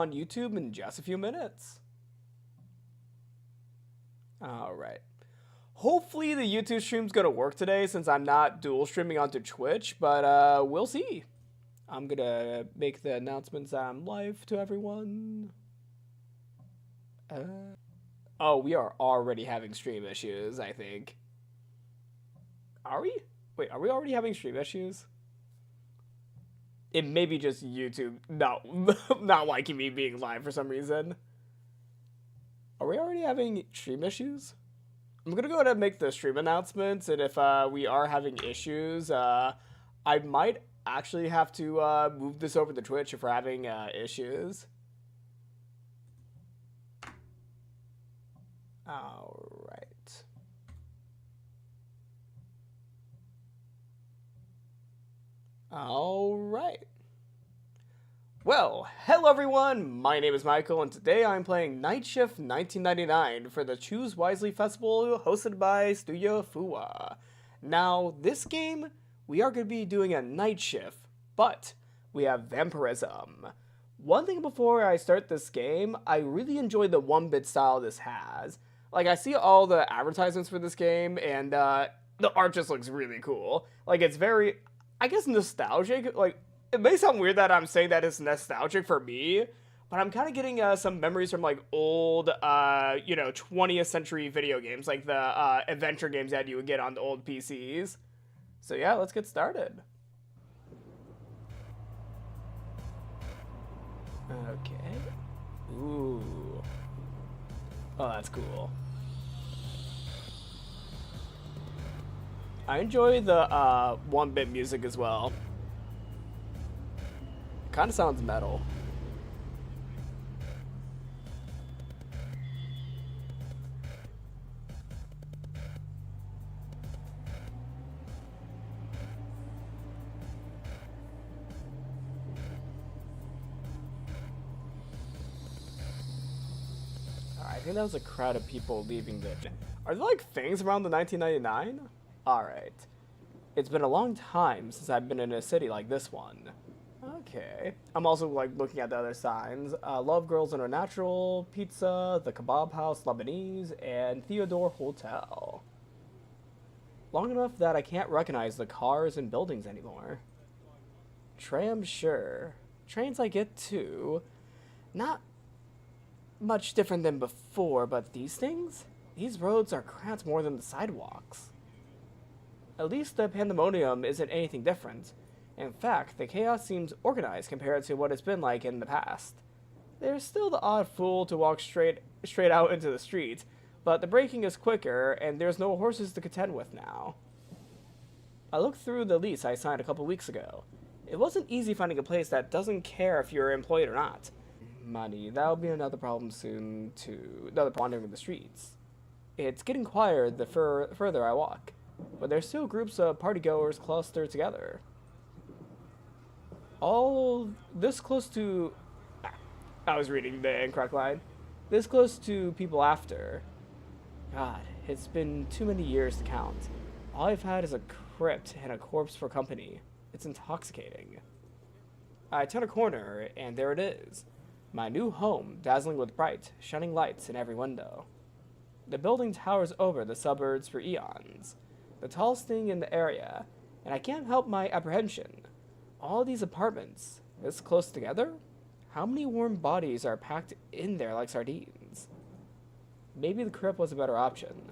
on YouTube in just a few minutes. Alright. Hopefully the YouTube stream's gonna work today since I'm not dual streaming onto Twitch, but we'll see. I'm gonna make the announcements that I'm live to everyone. Oh, we are already having stream issues, I think. Are we? Wait, are we already having stream issues? It may be just YouTube not liking me being live for some reason. Are we already having stream issues? I'm gonna go ahead and make the stream announcements, and if we are having issues, I might actually have to move this over to Twitch if we're having issues. Alright. Alright. Well, hello everyone, my name is Michael, and today I'm playing Night Shift 1999 for the Choose Wisely Festival hosted by Studio Fuwa. Now, this game, we are going to be doing a night shift, but we have vampirism. One thing before I start this game, I really enjoy the 1-bit style this has. Like, I see all the advertisements for this game, and the art just looks really cool. Like, it's very, I guess, nostalgic. Like, it may sound weird that I'm saying that it's nostalgic for me, but I'm kind of getting some memories from, like, old, 20th century video games, like the adventure games that you would get on the old PCs. So yeah, let's get started. Okay. Ooh. Oh, that's cool. I enjoy the 1-bit music as well. Kind of sounds metal. I think that was a crowd of people leaving the... Are there like things around the 1999? Alright. It's been a long time since I've been in a city like this one. Okay. I'm also like looking at the other signs. Love Girls International, Pizza, The Kebab House Lebanese, and Theodore Hotel. Long enough that I can't recognize the cars and buildings anymore. Tram, sure. Trains I get too. Not much different than before, but these things? These roads are cramped more than the sidewalks. At least the pandemonium isn't anything different. In fact, the chaos seems organized compared to what it's been like in the past. There's still the odd fool to walk straight out into the street, but the braking is quicker, and there's no horses to contend with now. I looked through the lease I signed a couple weeks ago. It wasn't easy finding a place that doesn't care if you're employed or not. Money, that'll be another problem soon too. Another problem wandering the streets. It's getting quieter the further I walk, but there's still groups of partygoers clustered together. All this close to... I was reading the incorrect line. This close to people after. God, it's been too many years to count. All I've had is a crypt and a corpse for company. It's intoxicating. I turn a corner, and there it is. My new home, dazzling with bright, shining lights in every window. The building towers over the suburbs for eons, the tallest thing in the area, and I can't help my apprehension. All these apartments, this close together? How many warm bodies are packed in there like sardines? Maybe the crypt was a better option.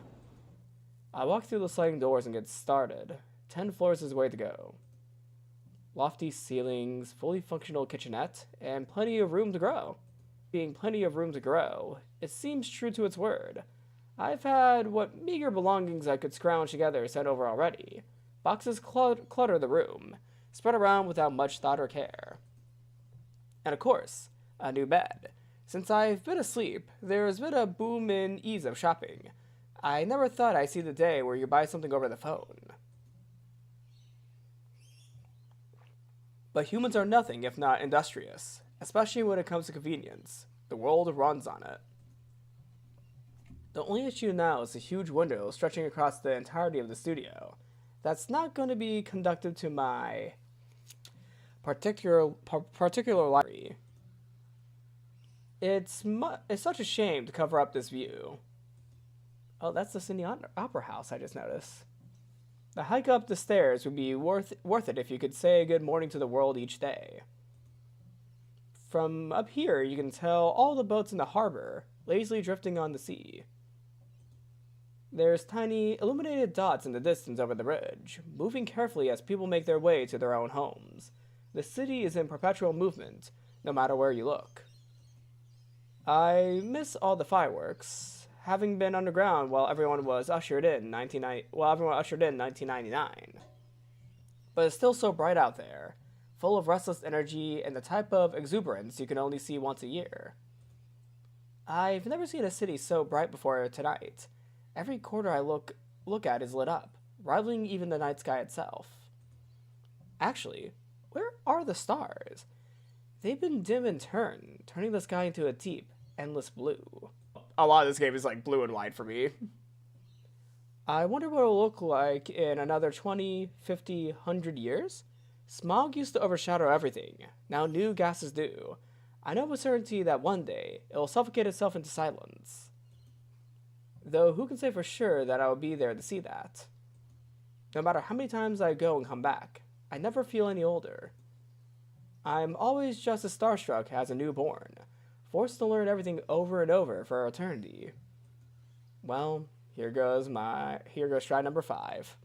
I walk through the sliding doors and get started. 10 floors is the way to go. Lofty ceilings, fully functional kitchenette, and plenty of room to grow. Being plenty of room to grow, it seems true to its word. I've had what meager belongings I could scrounge together sent over already. Boxes clutter the room, spread around without much thought or care. And of course, a new bed. Since I've been asleep, there's been a boom in ease of shopping. I never thought I'd see the day where you buy something over the phone. But humans are nothing if not industrious, especially when it comes to convenience. The world runs on it. The only issue now is a huge window stretching across the entirety of the studio. That's not going to be conducted to my particular library. It's such a shame to cover up this view. Oh, that's the Sydney Opera House I just noticed. The hike up the stairs would be worth it if you could say good morning to the world each day. From up here, you can tell all the boats in the harbor, lazily drifting on the sea. There's tiny, illuminated dots in the distance over the ridge, moving carefully as people make their way to their own homes. The city is in perpetual movement, no matter where you look. I miss all the fireworks, having been underground while everyone ushered in 1999. But it's still so bright out there, full of restless energy and the type of exuberance you can only see once a year. I've never seen a city so bright before tonight. Every corner I look at is lit up, rivaling even the night sky itself. Actually, where are the stars? They've been dim in turn, turning the sky into a deep, endless blue. A lot of this game is like blue and white for me. I wonder what it'll look like in another 20, 50, 100 years? Smog used to overshadow everything. Now new gases do. I know with certainty that one day it will suffocate itself into silence. Though who can say for sure that I will be there to see that? No matter how many times I go and come back, I never feel any older. I'm always just as starstruck as a newborn, forced to learn everything over and over for eternity. Well, here goes try number 5.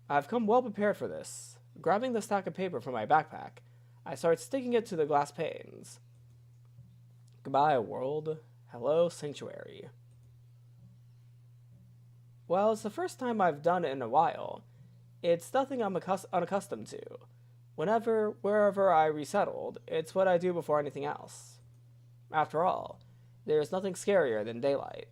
I've come well prepared for this. Grabbing the stack of paper from my backpack, I start sticking it to the glass panes. Goodbye, world. Hello, sanctuary. Well, it's the first time I've done it in a while. It's nothing I'm unaccustomed to. Wherever I resettled, it's what I do before anything else. After all, there's nothing scarier than daylight.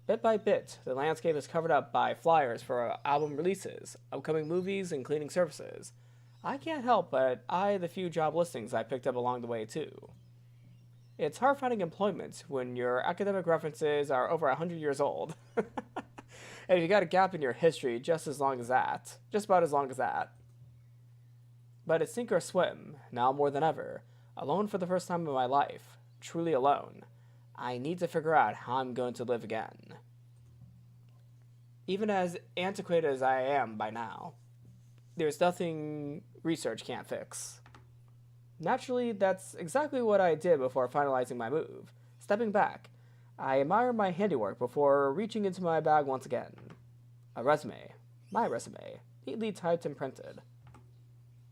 Bit by bit, the landscape is covered up by flyers for album releases, upcoming movies, and cleaning services. I can't help but eye the few job listings I picked up along the way, too. It's hard finding employment when your academic references are over 100 years old. And you got a gap in your history just about as long as that. But it's sink or swim, now more than ever. Alone for the first time in my life. Truly alone. I need to figure out how I'm going to live again. Even as antiquated as I am by now, there's nothing research can't fix. Naturally, that's exactly what I did before finalizing my move. Stepping back, I admire my handiwork before reaching into my bag once again. A resume. My resume. Neatly typed and printed.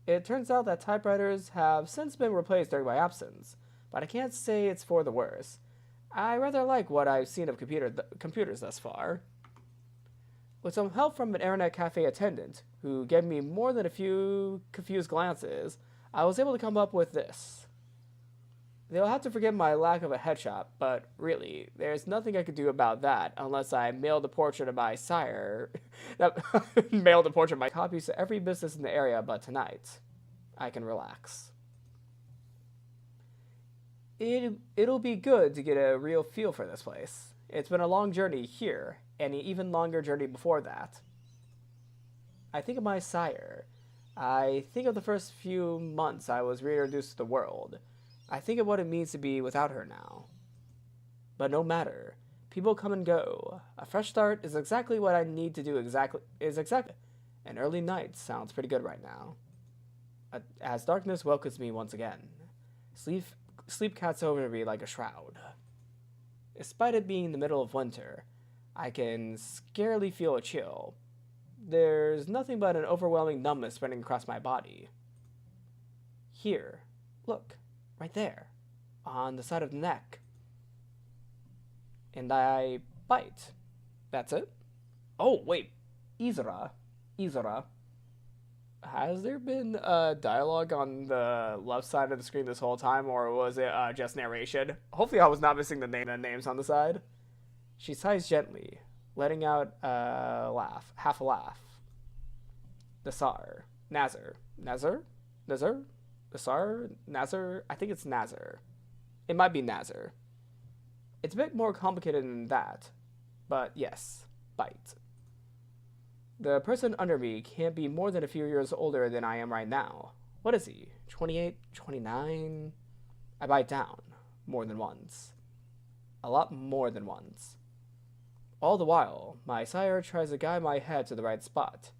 It turns out that typewriters have since been replaced during my absence, but I can't say it's for the worse. I rather like what I've seen of computers thus far. With some help from an internet cafe attendant, who gave me more than a few confused glances, I was able to come up with this. They'll have to forgive my lack of a headshot, but really, there's nothing I could do about that unless I mail the portrait of my sire. Mail the portrait of my copies to every business in the area, but tonight, I can relax. It'll be good to get a real feel for this place. It's been a long journey here, and an even longer journey before that. I think of my sire. I think of the first few months I was reintroduced to the world. I think of what it means to be without her now. But no matter. People come and go. A fresh start is exactly what I need to do exactly. An early night sounds pretty good right now. As darkness welcomes me once again. Sleep cats over me like a shroud. Despite it being the middle of winter, I can scarcely feel a chill. There's nothing but an overwhelming numbness spreading across my body. Here, look, right there, on the side of the neck. And I bite. That's it? Oh, wait, Izura. Has there been dialogue on the left side of the screen this whole time, or was it just narration? Hopefully I was not missing the names on the side. She sighs gently, letting out a laugh, half a laugh. Nazar. I think it's Nazar. It might be Nazar. It's a bit more complicated than that, but yes, bite. The person under me can't be more than a few years older than I am right now. What is he? 28? 29? I bite down. more than once. A lot more than once. All the while, my sire tries to guide my head to the right spot.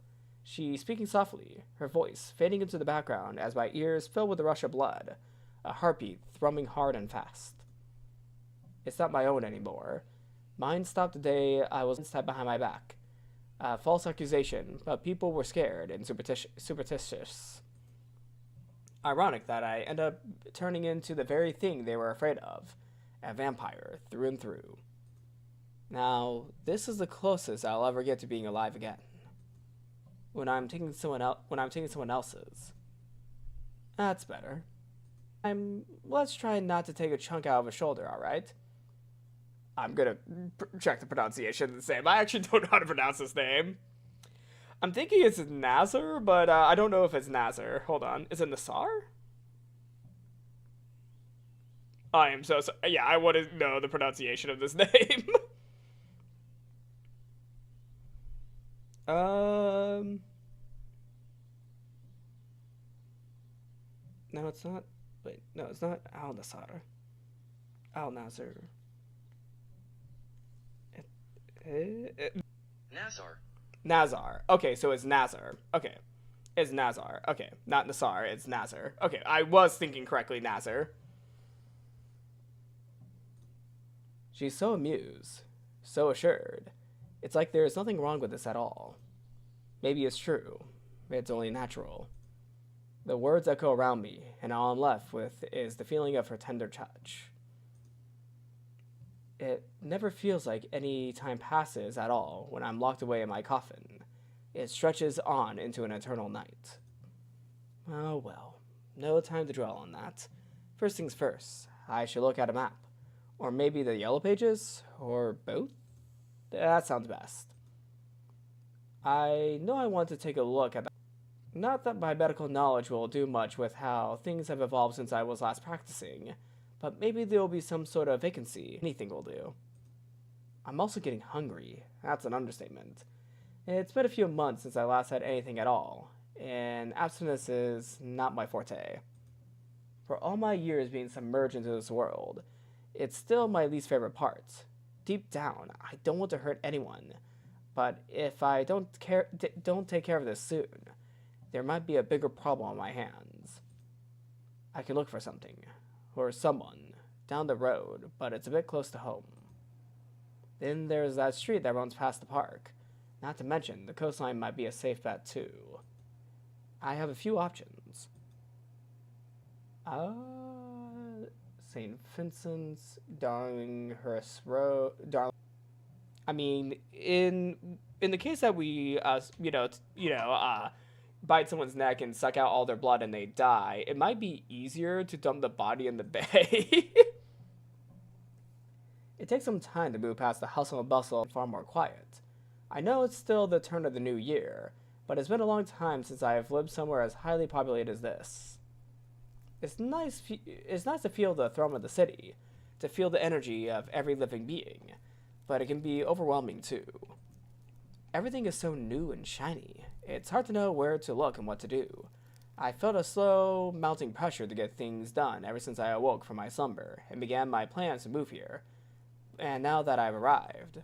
She speaking softly, her voice fading into the background as my ears fill with the rush of blood, a heartbeat thrumming hard and fast. It's not my own anymore. Mine stopped the day I was stabbed behind my back. A false accusation, but people were scared and superstitious. Ironic that I end up turning into the very thing they were afraid of, a vampire through and through. Now, this is the closest I'll ever get to being alive again. When I'm taking someone else's. That's better. Let's try not to take a chunk out of a shoulder, alright? I'm gonna check the pronunciation of the same. I actually don't know how to pronounce this name. I'm thinking it's Nazar, but I don't know if it's Nazar. Hold on. Is it Nassar? I am so sorry. Yeah, I want to know the pronunciation of this name. No, it's not. Wait, no, it's not Al Nassar. Al Nazar. Nazar. Nazar. Okay, so it's Nazar. Okay. It's Nazar. Okay, not Nassar, it's Nazar. Okay, I was thinking correctly, Nazar. She's so amused, so assured. It's like there is nothing wrong with this at all. Maybe it's true. It's only natural. The words echo around me, and all I'm left with is the feeling of her tender touch. It never feels like any time passes at all when I'm locked away in my coffin. It stretches on into an eternal night. Oh well, no time to dwell on that. First things first, I should look at a map. Or maybe the yellow pages? Or both? That sounds best. I know I want to take a look at that. Not that my medical knowledge will do much with how things have evolved since I was last practicing, but maybe there will be some sort of vacancy. Anything will do. I'm also getting hungry. That's an understatement. It's been a few months since I last had anything at all, and abstinence is not my forte. For all my years being submerged into this world, it's still my least favorite part. Deep down, I don't want to hurt anyone, but if I don't take care of this soon, there might be a bigger problem on my hands. I can look for something, or someone, down the road, but it's a bit close to home. Then there's that street that runs past the park. Not to mention, the coastline might be a safe bet too. I have a few options. St. Vincent's, Darlinghurst Road, I mean, in the case that we, bite someone's neck and suck out all their blood and they die, it might be easier to dump the body in the bay. It takes some time to move past the hustle and bustle and far more quiet. I know it's still the turn of the new year, but it's been a long time since I have lived somewhere as highly populated as this. It's nice to feel the thrum of the city, to feel the energy of every living being, but it can be overwhelming too. Everything is so new and shiny, it's hard to know where to look and what to do. I felt a slow, mounting pressure to get things done ever since I awoke from my slumber and began my plans to move here. And now that I've arrived,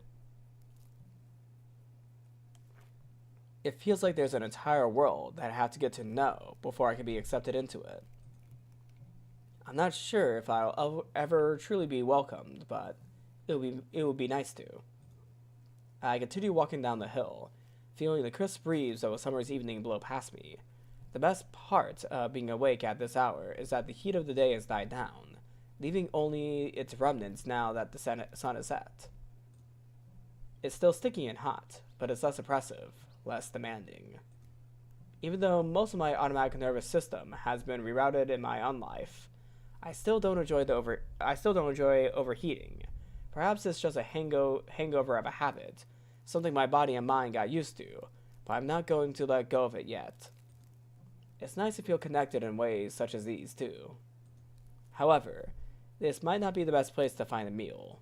it feels like there's an entire world that I have to get to know before I can be accepted into it. I'm not sure if I'll ever truly be welcomed, but it would be nice to. I continue walking down the hill, feeling the crisp breeze of a summer's evening blow past me. The best part of being awake at this hour is that the heat of the day has died down, leaving only its remnants now that the sun is set. It's still sticky and hot, but it's less oppressive, less demanding. Even though most of my automatic nervous system has been rerouted in my own life, I still don't enjoy overheating. Perhaps it's just a hangover of a habit, something my body and mind got used to, but I'm not going to let go of it yet. It's nice to feel connected in ways such as these, too. However, this might not be the best place to find a meal.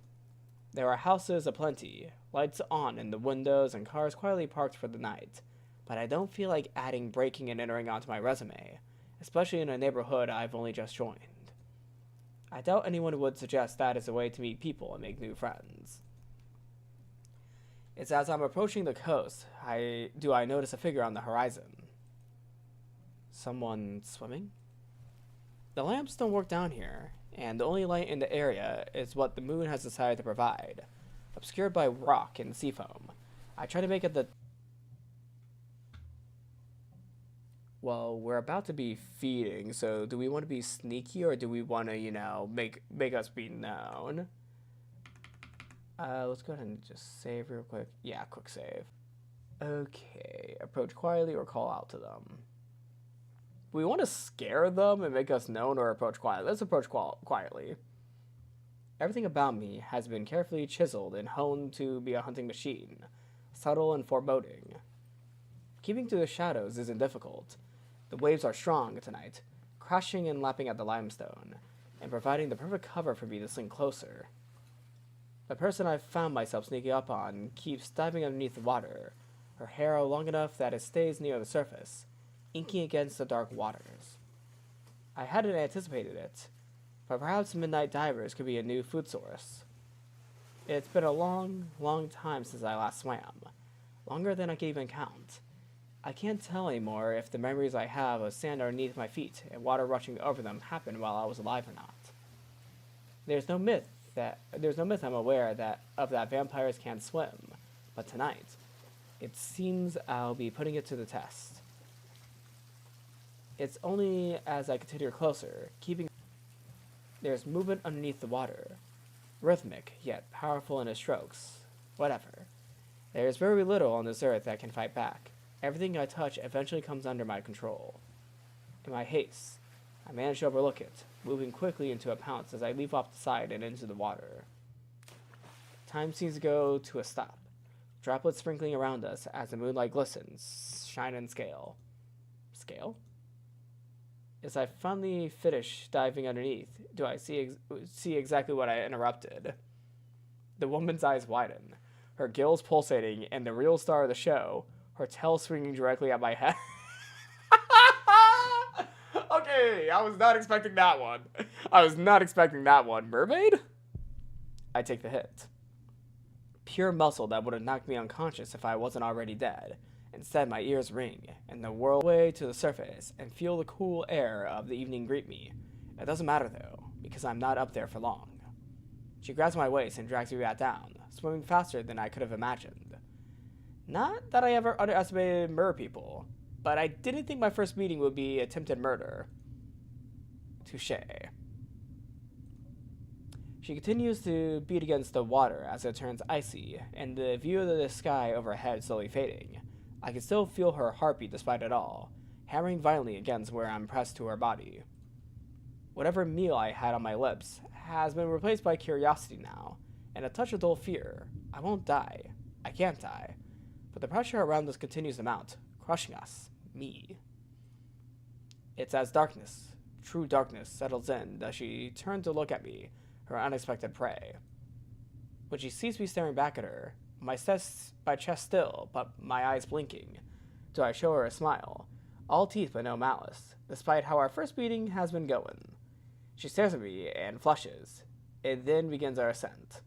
There are houses aplenty, lights on in the windows, and cars quietly parked for the night, but I don't feel like adding breaking and entering onto my resume, especially in a neighborhood I've only just joined. I doubt anyone would suggest that is a way to meet people and make new friends. It's as I'm approaching the coast, I notice a figure on the horizon. Someone swimming? The lamps don't work down here, and the only light in the area is what the moon has decided to provide, obscured by rock and sea foam. I try to make it the... Well, we're about to be feeding, so do we want to be sneaky or do we want to, make us be known? Let's go ahead and just save real quick. Yeah, quick save. Okay, approach quietly or call out to them. We want to scare them and make us known or approach quietly. Let's approach quietly. Everything about me has been carefully chiseled and honed to be a hunting machine, subtle and foreboding. Keeping to the shadows isn't difficult. The waves are strong tonight, crashing and lapping at the limestone, and providing the perfect cover for me to sink closer. The person I've found myself sneaking up on keeps diving underneath the water, her hair long enough that it stays near the surface, inking against the dark waters. I hadn't anticipated it, but perhaps midnight divers could be a new food source. It's been a long, long time since I last swam, longer than I can even count. I can't tell anymore if the memories I have of sand underneath my feet and water rushing over them happened while I was alive or not. There's no myth I'm aware of that vampires can't swim, but tonight, it seems I'll be putting it to the test. It's only as I continue closer, there's movement underneath the water, rhythmic yet powerful in its strokes. Whatever. There's very little on this earth that can fight back. Everything I touch eventually comes under my control. In my haste, I manage to overlook it, moving quickly into a pounce as I leap off the side and into the water. Time seems to go to a stop, droplets sprinkling around us as the moonlight glistens, shine and scale. Scale? As I finally finish diving underneath, do I see exactly what I interrupted? The woman's eyes widen, her gills pulsating, and the real star of the show, her tail swinging directly at my head. Okay, I was not expecting that one. Mermaid? I take the hit. Pure muscle that would have knocked me unconscious if I wasn't already dead. Instead, my ears ring, and the whirl away to the surface and feel the cool air of the evening greet me. It doesn't matter, though, because I'm not up there for long. She grabs my waist and drags me back down, swimming faster than I could have imagined. Not that I ever underestimated mer people, but I didn't think my first meeting would be attempted murder. Touché. She continues to beat against the water as it turns icy, and the view of the sky overhead slowly fading. I can still feel her heartbeat despite it all, hammering violently against where I'm pressed to her body. Whatever meal I had on my lips has been replaced by curiosity now, and a touch of dull fear. I won't die. I can't die. But the pressure around us continues to mount, crushing us. Me. It's as darkness, true darkness, settles in that she turned to look at me, her unexpected prey. When she sees me staring back at her, my chest still, but my eyes blinking, do I show her a smile, all teeth but no malice, despite how our first meeting has been going. She stares at me and flushes. It then begins our ascent.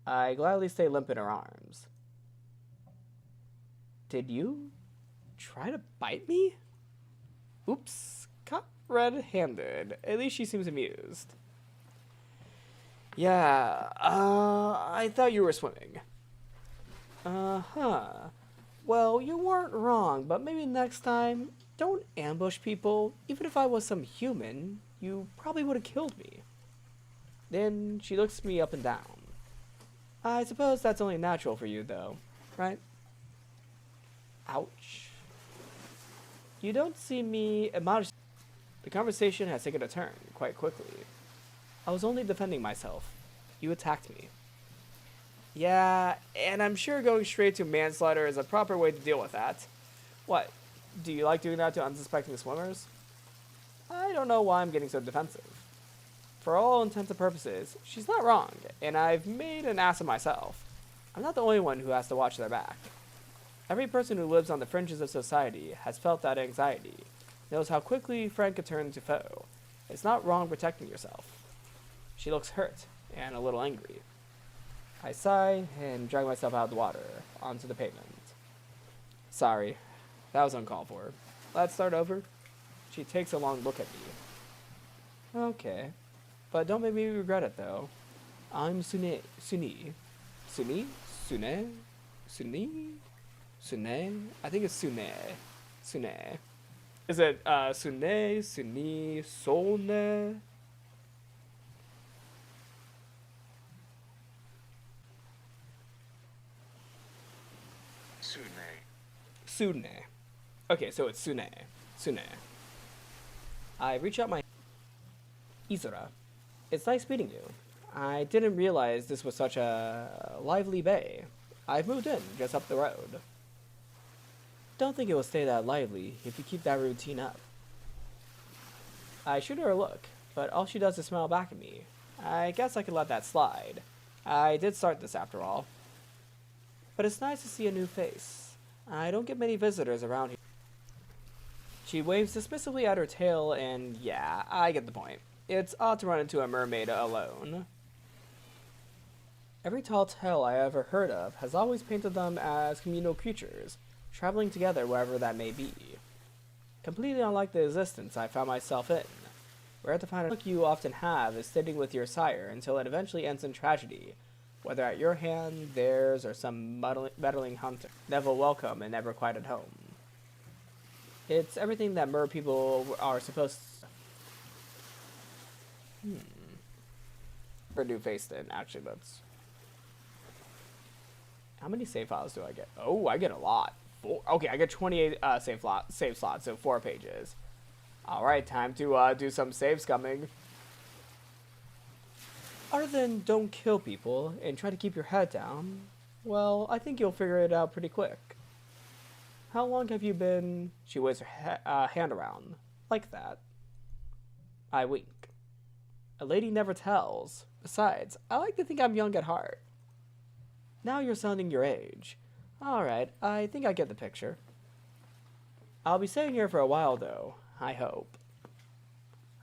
I gladly stay limp in her arms. Did you try to bite me? Oops, caught red-handed. At least she seems amused. Yeah, I thought you were swimming. Uh-huh. Well, you weren't wrong, but maybe next time, don't ambush people. Even if I was some human, you probably would have killed me. Then she looks me up and down. I suppose that's only natural for you, though, right? Ouch. You don't see me admonish. The conversation has taken a turn quite quickly. I was only defending myself. You attacked me. Yeah, and I'm sure going straight to manslaughter is a proper way to deal with that. What? Do you like doing that to unsuspecting swimmers? I don't know why I'm getting so defensive. For all intents and purposes, she's not wrong, and I've made an ass of myself. I'm not the only one who has to watch their back. Every person who lives on the fringes of society has felt that anxiety, knows how quickly friend can turn to foe, It's not wrong protecting yourself. She looks hurt and a little angry. I sigh and drag myself out of the water onto the pavement. Sorry, that was uncalled for. Let's start over. She takes a long look at me. Okay, but don't make me regret it though. I'm Sune. Sune? I think it's Sune. Sune. Is it Sune, Suni, Sone? Sune. Sune. Okay, so it's Sune. Sune. I reach out my... Izura. It's nice meeting you. I didn't realize this was such a lively bay. I've moved in, just up the road. Don't think it will stay that lively if you keep that routine up. I shoot her a look, but all she does is smile back at me. I guess I could let that slide. I did start this after all. But it's nice to see a new face. I don't get many visitors around here. She waves dismissively at her tail, and yeah, I get the point. It's odd to run into a mermaid alone. Every tall tale I ever heard of has always painted them as communal creatures, traveling together wherever that may be. Completely unlike the existence I found myself in, where to find a look you often have is sitting with your sire until it eventually ends in tragedy, whether at your hand, theirs, or some meddling hunter. Never welcome and never quite at home. It's everything that mer people are supposed to... For a new face then, actually, let's... How many save files do I get? Oh, I get a lot. 4. Okay, I get 28 save slots, so 4 pages. Alright, time to do some save scumming. Other than don't kill people and try to keep your head down, well, I think you'll figure it out pretty quick. How long have you been... She waves her hand around. Like that. I wink. A lady never tells. Besides, I like to think I'm young at heart. Now you're sounding your age. Alright, I think I get the picture. I'll be staying here for a while, though. I hope.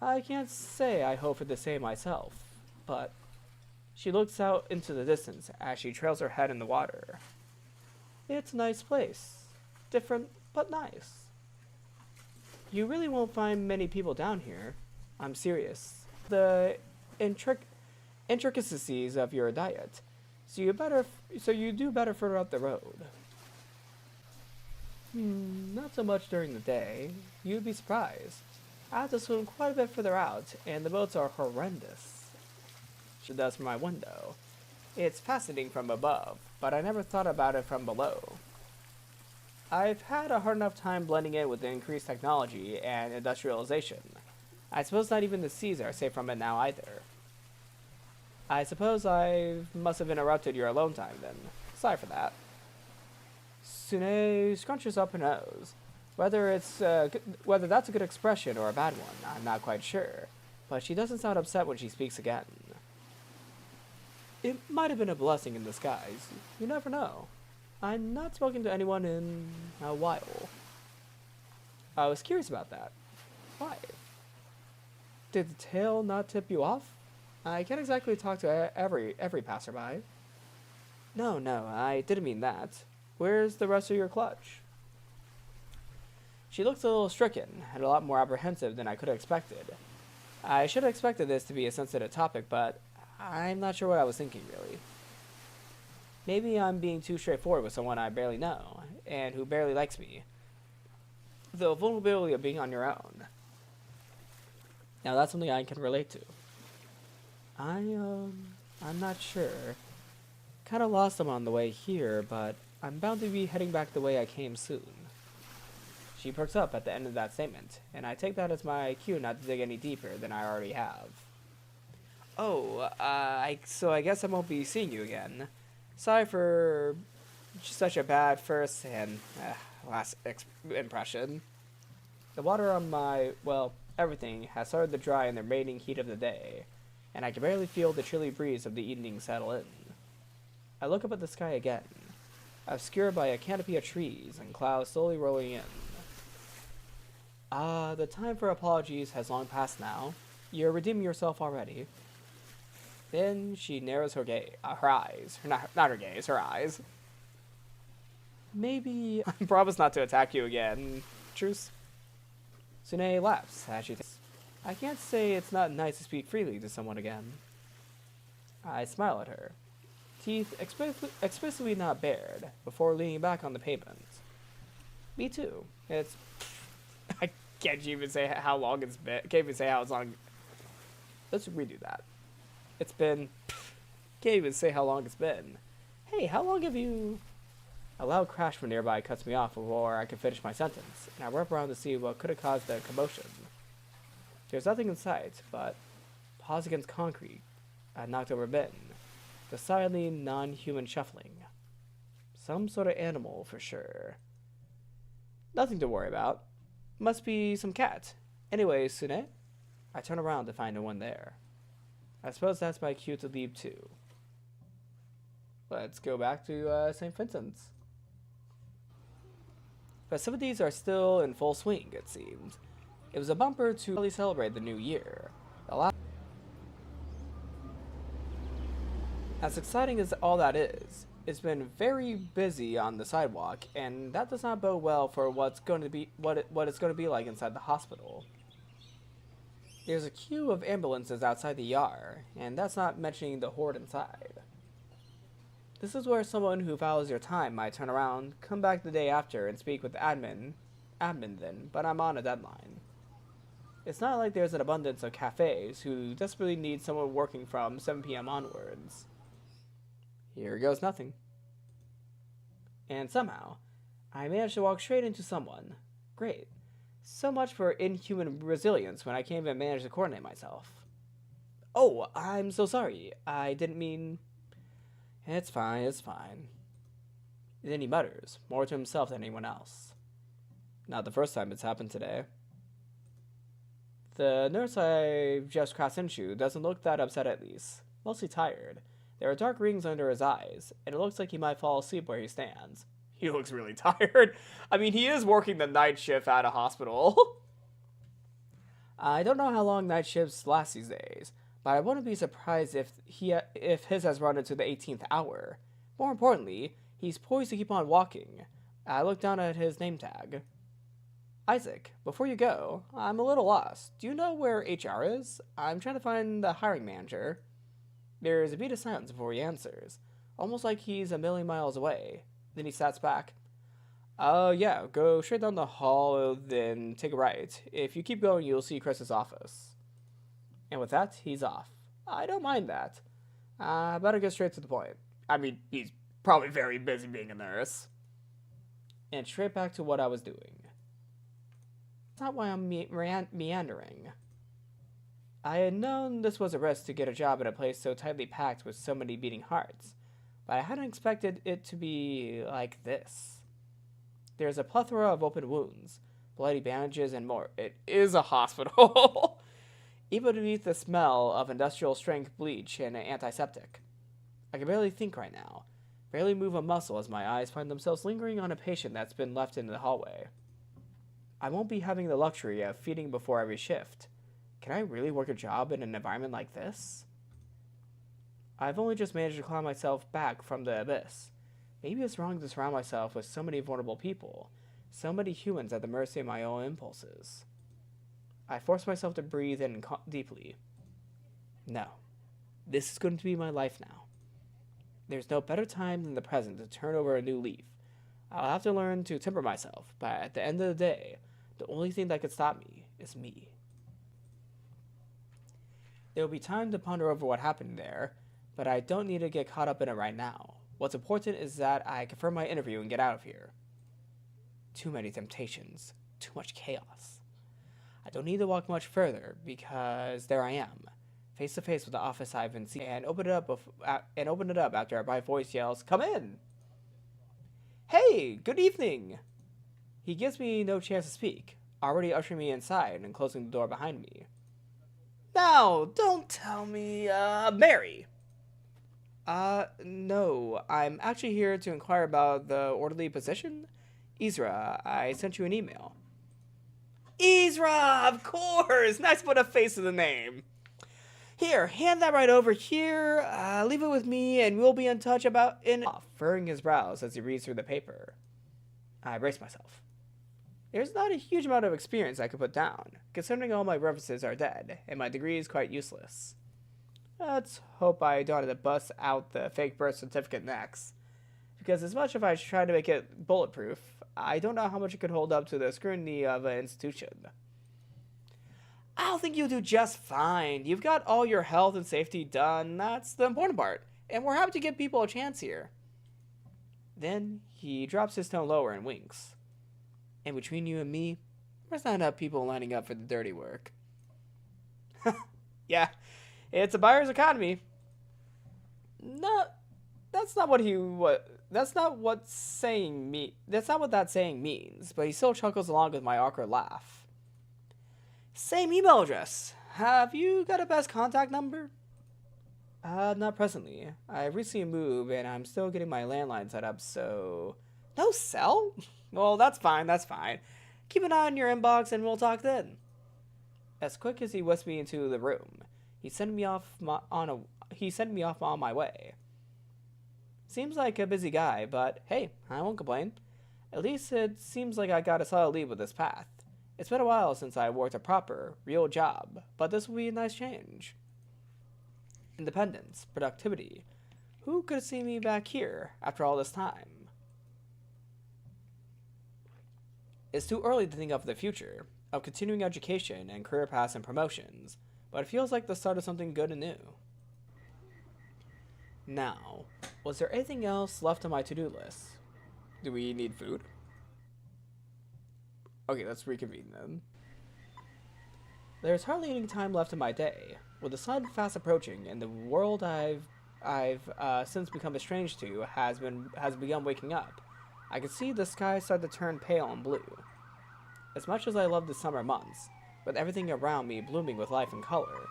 I can't say I hope for the same myself, but... She looks out into the distance as she trails her head in the water. It's a nice place. Different, but nice. You really won't find many people down here. I'm serious. The intricacies of your diet. So you do better further up the road. Not so much during the day. You'd be surprised. I have to swim quite a bit further out, and the boats are horrendous. She does from my window. It's fascinating from above, but I never thought about it from below. I've had a hard enough time blending in with the increased technology and industrialization. I suppose not even the seas are safe from it now either. I suppose I must have interrupted your alone time then. Sorry for that. Sune scrunches up her nose. Whether that's a good expression or a bad one, I'm not quite sure, but she doesn't sound upset when she speaks again. It might have been a blessing in disguise. You never know. I'm not spoken to anyone in a while. I was curious about that. Why? Did the tale not tip you off? I can't exactly talk to every passerby. No, I didn't mean that. Where's the rest of your clutch? She looks a little stricken, and a lot more apprehensive than I could have expected. I should have expected this to be a sensitive topic, but I'm not sure what I was thinking, really. Maybe I'm being too straightforward with someone I barely know, and who barely likes me. The vulnerability of being on your own. Now that's something I can relate to. I'm not sure. Kinda lost them on the way here, but I'm bound to be heading back the way I came soon. She perks up at the end of that statement, and I take that as my cue not to dig any deeper than I already have. Oh, so I guess I won't be seeing you again. Sorry for such a bad first and last impression. The water on everything has started to dry in the remaining heat of the day, and I can barely feel the chilly breeze of the evening settle in. I look up at the sky again, obscured by a canopy of trees and clouds slowly rolling in. The time for apologies has long passed now. You're redeeming yourself already. Then she narrows her eyes. Not her gaze, her eyes. Maybe I promise not to attack you again. Truce. Sune laughs as she thinks. I can't say it's not nice to speak freely to someone again. I smile at her, teeth explicitly not bared, before leaning back on the pavement. Me too. It's... I can't even say how long it's been. Can't even say how long... Let's redo that. It's been... Can't even say how long it's been. Hey, how long have you... A loud crash from nearby cuts me off before I can finish my sentence, and I rub around to see what could have caused the commotion. There's nothing in sight, but paws against concrete, a knocked over bin, decidedly non-human shuffling. Some sort of animal, for sure. Nothing to worry about. Must be some cat. Anyway, Sune, I turn around to find no one there. I suppose that's my cue to leave too. Let's go back to St. Vincent's. Festivities are still in full swing, it seems. It was a bumper to really celebrate the new year. As exciting as all that is, it's been very busy on the sidewalk, and that does not bode well for what it's going to be like inside the hospital. There's a queue of ambulances outside the ER, and that's not mentioning the horde inside. This is where someone who values your time might turn around, come back the day after, and speak with admin then, but I'm on a deadline. It's not like there's an abundance of cafes who desperately need someone working from 7 p.m. onwards. Here goes nothing. And somehow, I managed to walk straight into someone. Great. So much for inhuman resilience when I can't even manage to coordinate myself. Oh, I'm so sorry. I didn't mean... It's fine, it's fine. Then he mutters, more to himself than anyone else. Not the first time it's happened today. The nurse I just crossed into doesn't look that upset at least. Mostly tired. There are dark rings under his eyes, and it looks like he might fall asleep where he stands. He looks really tired. I mean, he is working the night shift at a hospital. I don't know how long night shifts last these days, but I wouldn't be surprised if his has run into the 18th hour. More importantly, he's poised to keep on walking. I look down at his name tag. Isaac, before you go, I'm a little lost. Do you know where HR is? I'm trying to find the hiring manager. There's a beat of silence before he answers, almost like he's a million miles away. Then he sats back. Yeah, go straight down the hall, then take a right. If you keep going, you'll see Chris's office. And with that, he's off. I don't mind that. Better get straight to the point. I mean, he's probably very busy being a nurse. And straight back to what I was doing. That's not why I'm meandering. I had known this was a risk to get a job at a place so tightly packed with so many beating hearts, but I hadn't expected it to be like this. There's a plethora of open wounds, bloody bandages, and more. It is a hospital. Even beneath the smell of industrial-strength bleach and antiseptic. I can barely think right now, barely move a muscle as my eyes find themselves lingering on a patient that's been left in the hallway. I won't be having the luxury of feeding before every shift. Can I really work a job in an environment like this? I've only just managed to climb myself back from the abyss. Maybe it's wrong to surround myself with so many vulnerable people, so many humans at the mercy of my own impulses. I force myself to breathe in deeply. No. This is going to be my life now. There's no better time than the present to turn over a new leaf. I'll have to learn to temper myself, but at the end of the day, the only thing that could stop me is me. There will be time to ponder over what happened there, but I don't need to get caught up in it right now. What's important is that I confirm my interview and get out of here. Too many temptations. Too much chaos. I don't need to walk much further, because there I am, face to face with the office I've been seeing, and open it up after my voice yells, "Come in!" Hey, good evening! He gives me no chance to speak, already ushering me inside and closing the door behind me. Now, don't tell me, Mary! No, I'm actually here to inquire about the orderly position. Isra, I sent you an email. Ezra, of course! Nice to put a face to the name. Here, hand that right over here. Leave it with me, and we'll be in touch about furrowing his brows as he reads through the paper. I brace myself. There's not a huge amount of experience I could put down, considering all my references are dead, and my degree is quite useless. Let's hope I don't have to bust out the fake birth certificate next, because as much as I try to make it bulletproof, I don't know how much it could hold up to the scrutiny of an institution. I'll think you'll do just fine. You've got all your health and safety done. That's the important part. And we're happy to give people a chance here. Then he drops his tone lower and winks. And between you and me, there's not enough people lining up for the dirty work. Yeah, it's a buyer's economy. No, that's not what that saying means, but he still chuckles along with my awkward laugh. Same email address. Have you got a best contact number? Not presently. I recently moved and I'm still getting my landline set up, so... No cell? Well, that's fine. Keep an eye on your inbox and we'll talk then. As quick as he whisked me into the room, he sent me off on my way. Seems like a busy guy, but hey, I won't complain. At least it seems like I got a solid lead with this path. It's been a while since I worked a proper, real job, but this will be a nice change. Independence, productivity. Who could have seen me back here after all this time? It's too early to think of the future, of continuing education and career paths and promotions, but it feels like the start of something good and new. Now, was there anything else left on my to-do list? Do we need food? Okay, let's reconvene then. There's hardly any time left in my day. With the sun fast approaching and the world I've since become estranged to has begun waking up, I can see the sky start to turn pale and blue. As much as I love the summer months, with everything around me blooming with life and color,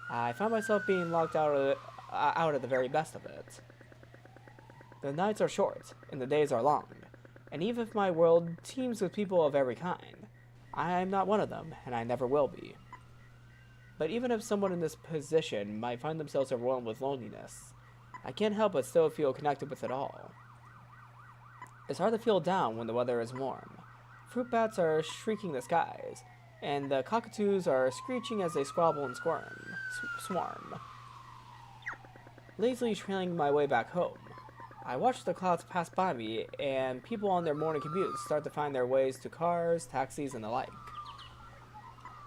I find myself being locked out of the very best of it. The nights are short and the days are long. And even if my world teems with people of every kind, I am not one of them, and I never will be. But even if someone in this position might find themselves overwhelmed with loneliness, I can't help but still feel connected with it all. It's hard to feel down when the weather is warm. Fruit bats are shrieking the skies, and the cockatoos are screeching as they squabble and swarm. Lazily trailing my way back home, I watch the clouds pass by me, and people on their morning commutes start to find their ways to cars, taxis, and the like.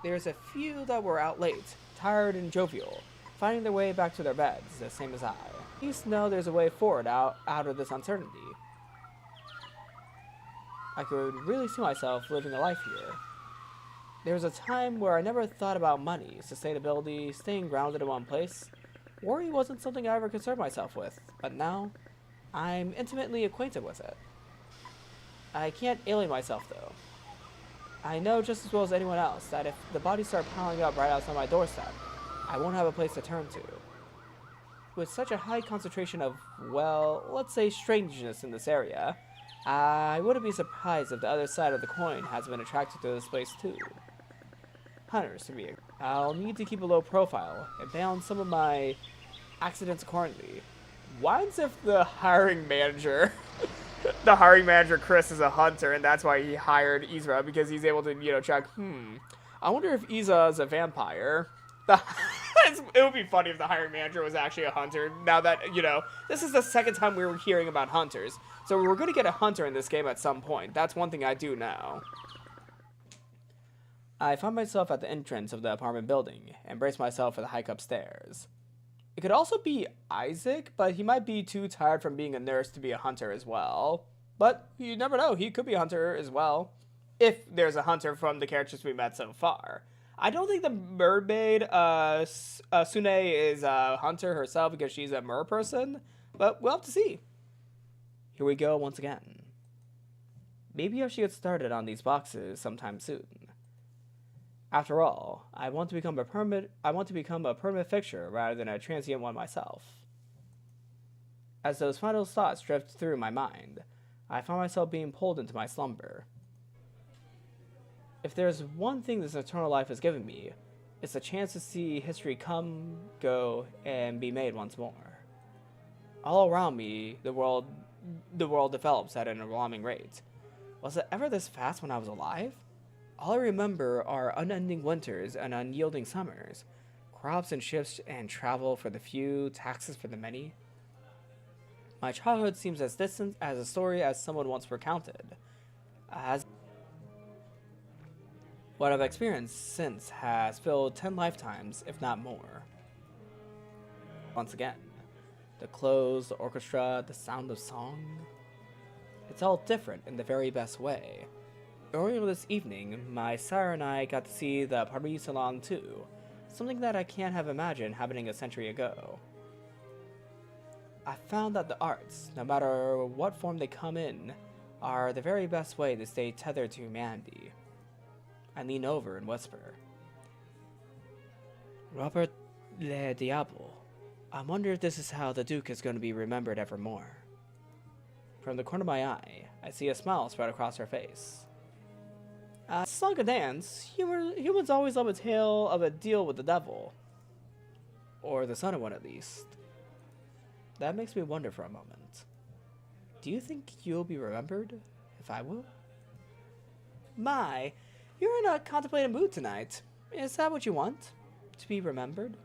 There's a few that were out late, tired and jovial, finding their way back to their beds, the same as I. At least know there's a way forward out of this uncertainty. I could really see myself living a life here. There was a time where I never thought about money, sustainability, staying grounded in one place. Worry wasn't something I ever concerned myself with, but now I'm intimately acquainted with it. I can't alienate myself, though. I know just as well as anyone else that if the bodies start piling up right outside my doorstep, I won't have a place to turn to. With such a high concentration of, well, let's say strangeness in this area, I wouldn't be surprised if the other side of the coin has been attracted to this place too. Hunters, to be. I'll need to keep a low profile and balance some of my accidents accordingly. Why is if the hiring manager Chris is a hunter, and that's why he hired Ezra, because he's able to, check, I wonder if Ezra is a vampire. It would be funny if the hiring manager was actually a hunter. Now that, this is the second time we were hearing about hunters. So we're going to get a hunter in this game at some point. That's one thing I do know. I found myself at the entrance of the apartment building and braced myself for the hike upstairs. It could also be Isaac, but he might be too tired from being a nurse to be a hunter as well. But you never know, he could be a hunter as well. If there's a hunter from the characters we met so far. I don't think the mermaid, Sune, is a hunter herself because she's a mer person, but we'll have to see. Here we go once again. Maybe I should get started on these boxes sometime soon. After all, I want to become a permanent fixture rather than a transient one myself. As those final thoughts drift through my mind, I find myself being pulled into my slumber. If there's one thing this eternal life has given me, it's a chance to see history come, go, and be made once more. All around me, the world develops at an alarming rate. Was it ever this fast when I was alive? All I remember are unending winters and unyielding summers, crops and ships and travel for the few, taxes for the many. My childhood seems as distant as a story as someone once recounted. As what I've experienced since has filled 10 lifetimes, if not more. Once again, the clothes, the orchestra, the sound of song. It's all different in the very best way. Earlier this evening, my sire and I got to see the Paris Salon too, something that I can't have imagined happening a century ago. I found that the arts, no matter what form they come in, are the very best way to stay tethered to humanity. I lean over and whisper, Robert Le Diable, I wonder if this is how the Duke is going to be remembered evermore. From the corner of my eye, I see a smile spread across her face. It's like a dance. Humans always love a tale of a deal with the devil. Or the son of one, at least. That makes me wonder for a moment. Do you think you'll be remembered, if I will? My, you're in a contemplative mood tonight. Is that what you want? To be remembered?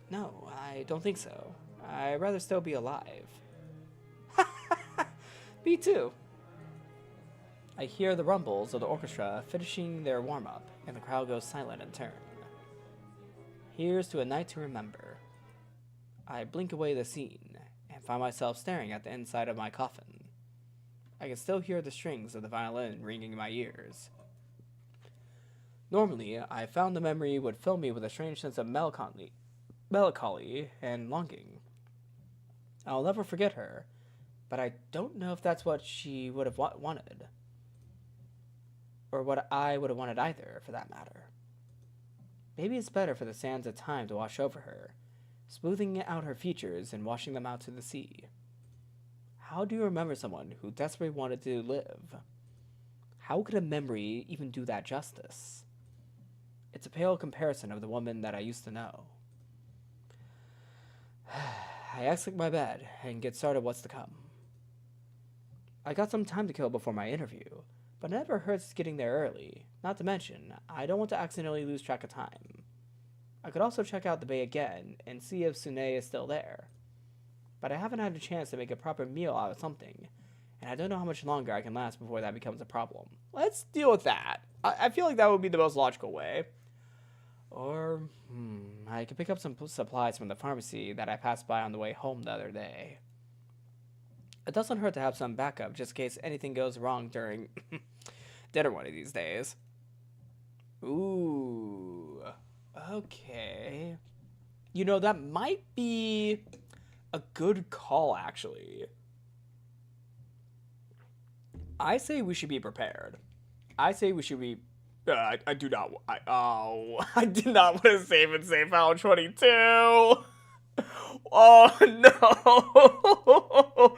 No, I don't think so. I'd rather still be alive. Me too. I hear the rumbles of the orchestra finishing their warm-up, and the crowd goes silent in turn. Here's to a night to remember. I blink away the scene, and find myself staring at the inside of my coffin. I can still hear the strings of the violin ringing in my ears. Normally, I found the memory would fill me with a strange sense of melancholy and longing. I'll never forget her, but I don't know if that's what she would have wanted. Or what I would have wanted either, for that matter. Maybe it's better for the sands of time to wash over her, smoothing out her features and washing them out to the sea. How do you remember someone who desperately wanted to live? How could a memory even do that justice? It's a pale comparison of the woman that I used to know. I exit my bed and get started what's to come. I got some time to kill before my interview, but it never hurts getting there early. Not to mention, I don't want to accidentally lose track of time. I could also check out the bay again and see if Sune is still there. But I haven't had a chance to make a proper meal out of something, and I don't know how much longer I can last before that becomes a problem. Let's deal with that. I feel like that would be the most logical way. Or, I could pick up some supplies from the pharmacy that I passed by on the way home the other day. It doesn't hurt to have some backup just in case anything goes wrong during dinner one of these days. Ooh, okay. You know, that might be a good call, actually. I say we should be prepared. I say we should be... I do not... I did not want to save and save file 22. Oh, no.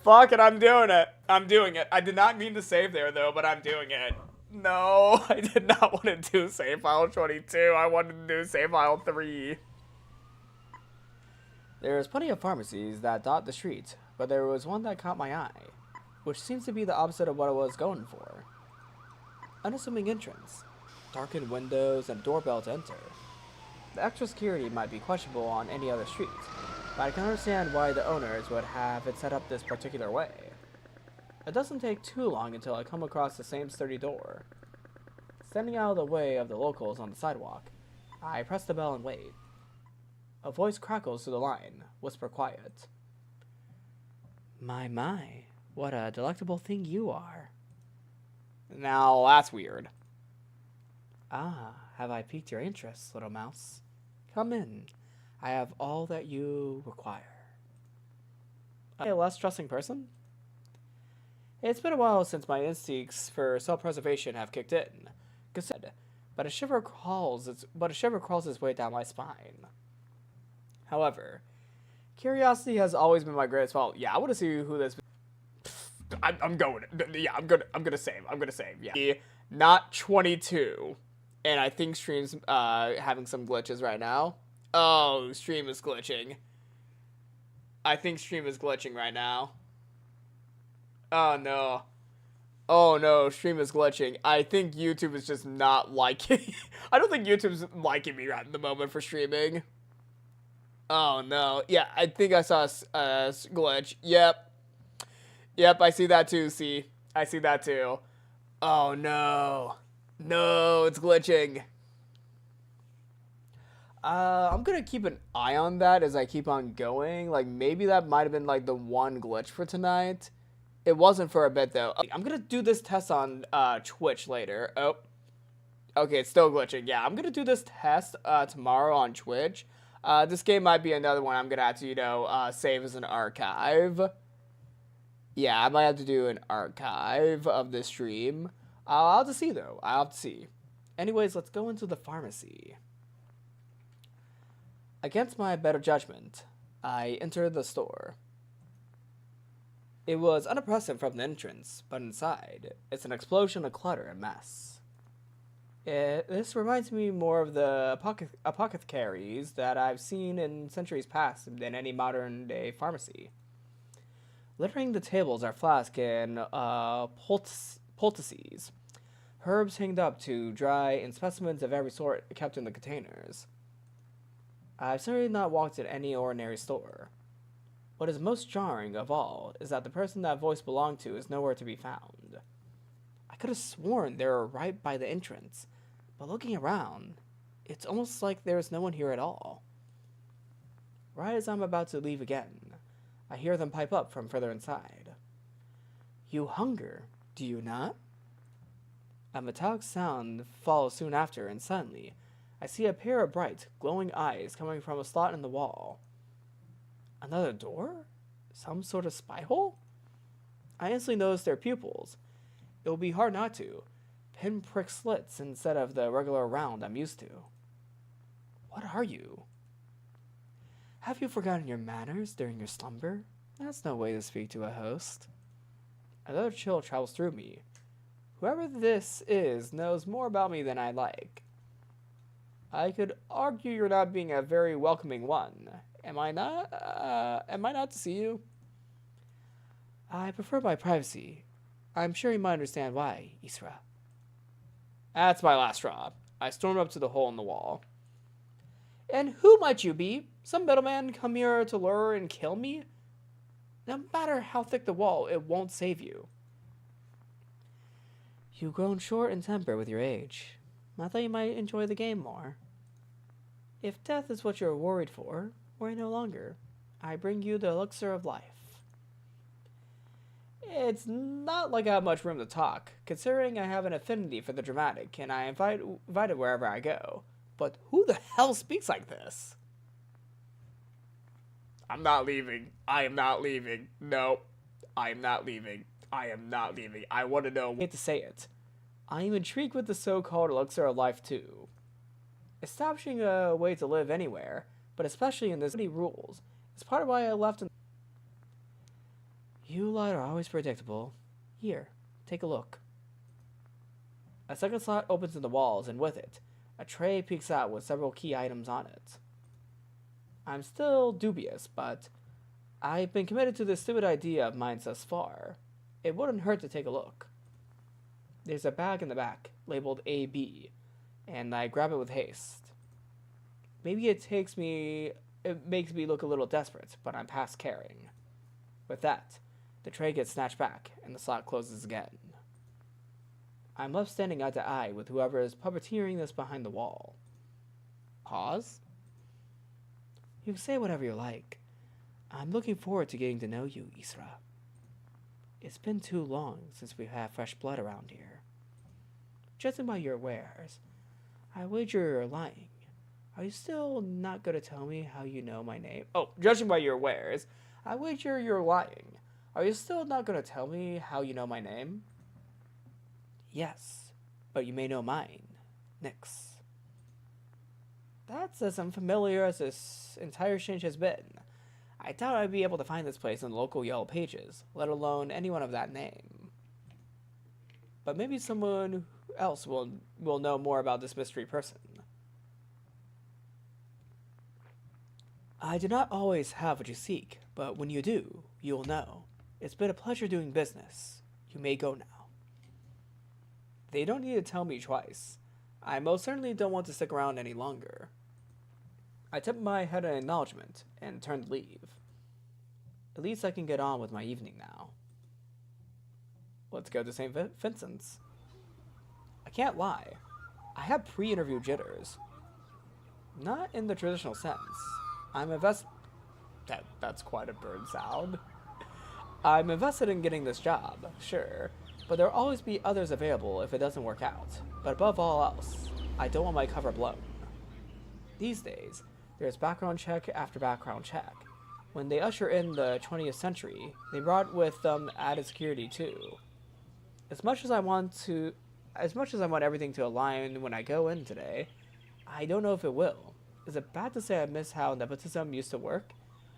Fuck it, I'm doing it. I'm doing it. I did not mean to save there, though, but I'm doing it. No, I did not want to do save file 22. I wanted to do save file 3. There's plenty of pharmacies that dot the street, but there was one that caught my eye, which seems to be the opposite of what I was going for. Unassuming entrance, darkened windows, and a doorbell to enter. The extra security might be questionable on any other street, but I can understand why the owners would have it set up this particular way. It doesn't take too long until I come across the same sturdy door. Standing out of the way of the locals on the sidewalk, I press the bell and wait. A voice crackles through the line, whisper quiet. My, what a delectable thing you are. Now, that's weird. Ah, have I piqued your interest, little mouse? Come in. I have all that you require. Am I a less trusting person? It's been a while since my instincts for self-preservation have kicked in. But a shiver crawls its way down my spine. However, curiosity has always been my greatest fault. Yeah, I want to see who this. I'm going. Yeah, I'm gonna save. Yeah. not 22. And I think stream's having some glitches right now. Oh, stream is glitching. I think stream is glitching right now. Oh no. Oh no, stream is glitching. I think YouTube is just not liking. I don't think YouTube's liking me right in the moment for streaming. Oh no. Yeah, I think I saw a glitch. Yep. Yep, I see that too, see. I see that too. Oh no. No, it's glitching. I'm gonna keep an eye on that as I keep on going. Like, maybe that might have been, like, the one glitch for tonight. It wasn't for a bit, though. I'm gonna do this test on, Twitch later. Oh. Okay, it's still glitching. Yeah, I'm gonna do this test, tomorrow on Twitch. This game might be another one I'm gonna have to, save as an archive. Yeah, I might have to do an archive of this stream. I'll have to see, though. I'll have to see. Anyways, let's go into the pharmacy. Against my better judgment, I entered the store. It was unimpressive from the entrance, but inside, it's an explosion of clutter and mess. This reminds me more of the apothecaries that I've seen in centuries past than any modern-day pharmacy. Littering the tables are flasks and poultices, herbs hanged up to dry, and specimens of every sort kept in the containers. I've certainly not walked in any ordinary store. What is most jarring of all is that the person that voice belonged to is nowhere to be found. I could have sworn they were right by the entrance, but looking around, it's almost like there's no one here at all. Right as I'm about to leave again, I hear them pipe up from further inside. You hunger, do you not? A metallic sound follows soon after, and suddenly, I see a pair of bright, glowing eyes coming from a slot in the wall. Another door? Some sort of spy hole? I instantly notice their pupils. It will be hard not to. Pinprick slits instead of the regular round I'm used to. What are you? Have you forgotten your manners during your slumber? That's no way to speak to a host. Another chill travels through me. Whoever this is knows more about me than I like. I could argue you're not being a very welcoming one. Am I not? Am I not to see you? I prefer my privacy. I'm sure you might understand why, Isra. That's my last straw. I stormed up to the hole in the wall. And who might you be? Some middleman come here to lure and kill me? No matter how thick the wall, it won't save you. You've grown short in temper with your age. I thought you might enjoy the game more. If death is what you're worried for, worry no longer. I bring you the elixir of life. It's not like I have much room to talk, considering I have an affinity for the dramatic, and I invited wherever I go. But who the hell speaks like this? I'm not leaving. I am not leaving. No, I am not leaving. I am not leaving. I want to know. I hate to say it. I am intrigued with the so-called elixir of life too. Establishing a way to live anywhere, but especially in this many rules, is part of why I left. You lot are always predictable. Here, take a look. A second slot opens in the walls, and with it, a tray peeks out with several key items on it. I'm still dubious, but I've been committed to this stupid idea of mine thus far. It wouldn't hurt to take a look. There's a bag in the back, labeled AB, and I grab it with haste. Maybe it makes me look a little desperate, but I'm past caring. With that, the tray gets snatched back, and the slot closes again. I'm left standing eye to eye with whoever is puppeteering this behind the wall. Pause? You can say whatever you like. I'm looking forward to getting to know you, Isra. It's been too long since we've had fresh blood around here. Judging by your wares, I wager you're lying. Are you still not going to tell me how you know my name? Oh, judging by your wares, I wager you're lying. Are you still not going to tell me how you know my name? Yes, but you may know mine. Nix. That's as unfamiliar as this entire exchange has been. I doubt I'd be able to find this place in the local Yellow Pages, let alone anyone of that name. But maybe someone else will know more about this mystery person. I do not always have what you seek, but when you do, you will know. It's been a pleasure doing business. You may go now. They don't need to tell me twice. I most certainly don't want to stick around any longer. I tipped my head in acknowledgement and turned to leave. At least I can get on with my evening now. Let's go to St. Vincent's. I can't lie. I have pre-interview jitters. Not in the traditional sense. That's quite a bird sound. I'm invested in getting this job, sure, but there'll always be others available if it doesn't work out. But above all else, I don't want my cover blown. These days, there's background check after background check. When they usher in the 20th century, they brought with them added security too. As much as I want everything to align when I go in today, I don't know if it will. Is it bad to say I miss how nepotism used to work?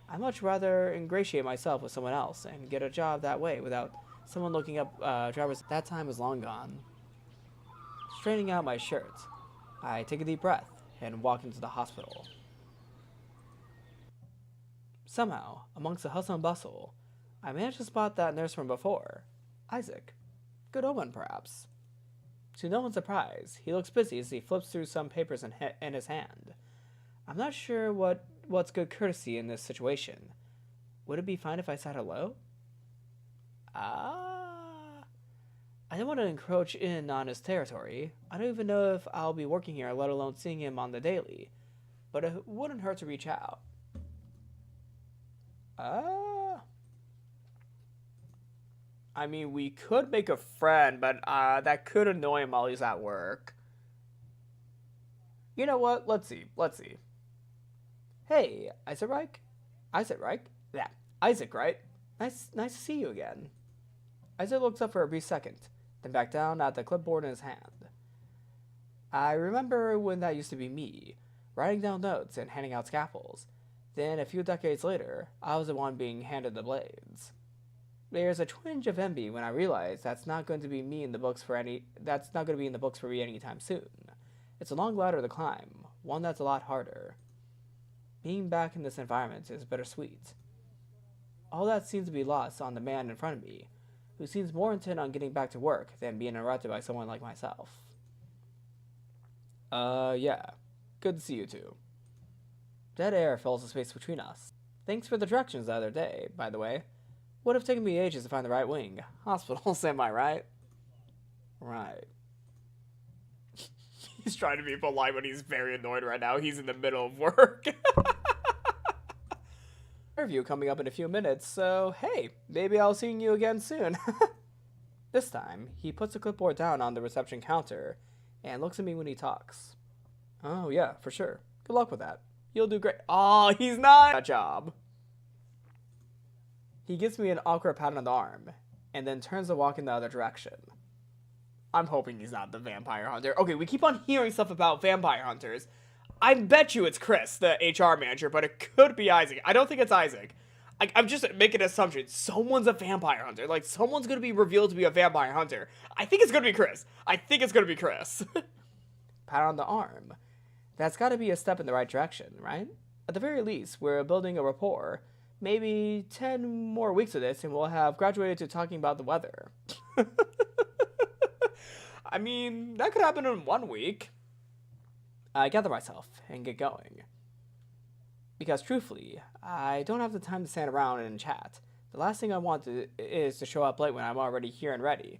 I'd much rather ingratiate myself with someone else and get a job that way without someone looking up drivers. That time is long gone. Straightening out my shirt, I take a deep breath and walk into the hospital. Somehow, amongst the hustle and bustle, I managed to spot that nurse from before, Isaac. Good omen, perhaps. To no one's surprise, he looks busy as he flips through some papers in his hand. I'm not sure what's good courtesy in this situation. Would it be fine if I said hello? I don't want to encroach in on his territory. I don't even know if I'll be working here, let alone seeing him on the daily. But it wouldn't hurt to reach out. I mean, we could make a friend, but that could annoy him while he's at work. You know what? Let's see. Hey, Isaac, right? Yeah, Isaac, right? Nice to see you again. Isaac looks up for a brief second, then back down at the clipboard in his hand. I remember when that used to be me, writing down notes and handing out scalpels. Then, a few decades later, I was the one being handed the blades. There's a twinge of envy when I realize that's not going to be in the books for me anytime soon. It's a long ladder to climb, one that's a lot harder. Being back in this environment is bittersweet. All that seems to be lost on the man in front of me, who seems more intent on getting back to work than being interrupted by someone like myself. Yeah. Good to see you two. Dead air fills the space between us. Thanks for the directions the other day, by the way. Would have taken me ages to find the right wing. Hospitals, am I right? Right. He's trying to be polite when he's very annoyed right now. He's in the middle of work. Interview coming up in a few minutes, so hey, maybe I'll see you again soon. This time, he puts the clipboard down on the reception counter and looks at me when he talks. Oh yeah, for sure. Good luck with that. You'll do great. Oh, he's not that job. He gives me an awkward pat on the arm, and then turns to walk in the other direction. I'm hoping he's not the vampire hunter. Okay, we keep on hearing stuff about vampire hunters. I bet you it's Chris, the HR manager, but it could be Isaac. I don't think it's Isaac. I'm just making an assumption. Someone's a vampire hunter. Like, someone's going to be revealed to be a vampire hunter. I think it's going to be Chris. Pat on the arm. That's got to be a step in the right direction, right? At the very least, we're building a rapport. Maybe 10 more weeks of this and we'll have graduated to talking about the weather. I mean, that could happen in 1 week. I gather myself and get going. Because truthfully, I don't have the time to stand around and chat. The last thing I want is to show up late when I'm already here and ready.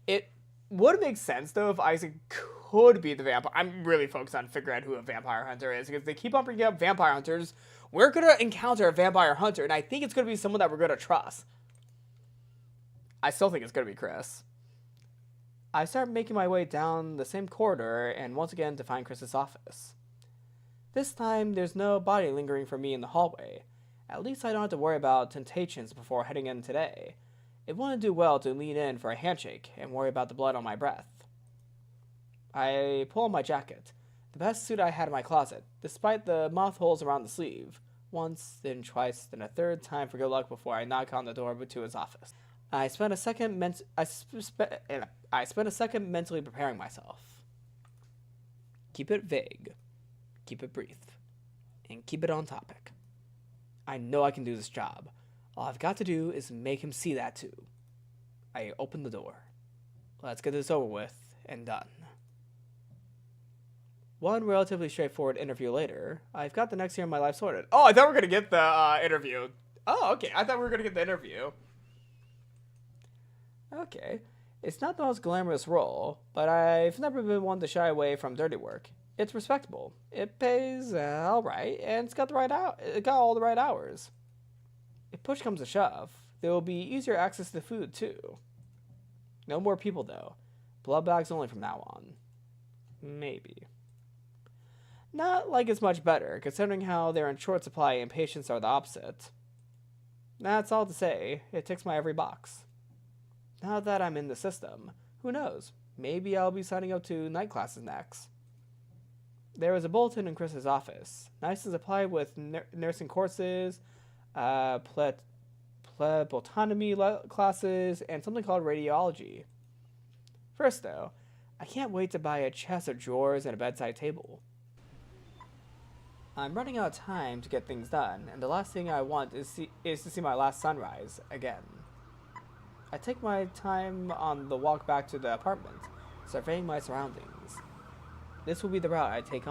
It would make sense, though, if Isaac could be the vampire. I'm really focused on figuring out who a vampire hunter is, because they keep on bringing up vampire hunters. We're going to encounter a vampire hunter, and I think it's going to be someone that we're going to trust. I still think it's going to be Chris. I start making my way down the same corridor, and once again to find Chris's office. This time, there's no body lingering for me in the hallway. At least I don't have to worry about temptations before heading in today. It wouldn't do well to lean in for a handshake and worry about the blood on my breath. I pull on my jacket, the best suit I had in my closet, despite the moth holes around the sleeve. Once, then twice, then a third time for good luck before I knock on the door to his office. I spent a second I spent a second mentally preparing myself. Keep it vague, keep it brief, and keep it on topic. I know I can do this job. All I've got to do is make him see that too. I open the door. Let's get this over with and done. One relatively straightforward interview later, I've got the next year of my life sorted. Oh, I thought we were going to get the interview. Oh, okay. I thought we were going to get the interview. Okay. It's not the most glamorous role, but I've never been one to shy away from dirty work. It's respectable. It pays all right, and it got all the right hours. If push comes to shove, there will be easier access to food too. No more people though. Blood bags only from now on. Maybe. Not like it's much better, considering how they're in short supply and patients are the opposite. That's all to say, it ticks my every box. Now that I'm in the system, who knows? Maybe I'll be signing up to night classes next. There was a bulletin in Chris's office. Nice to supply with nursing courses, phlebotomy classes, and something called radiology. First, though, I can't wait to buy a chest of drawers and a bedside table. I'm running out of time to get things done, and the last thing I want is to see my last sunrise again. I take my time on the walk back to the apartment, surveying my surroundings. This will be the route I take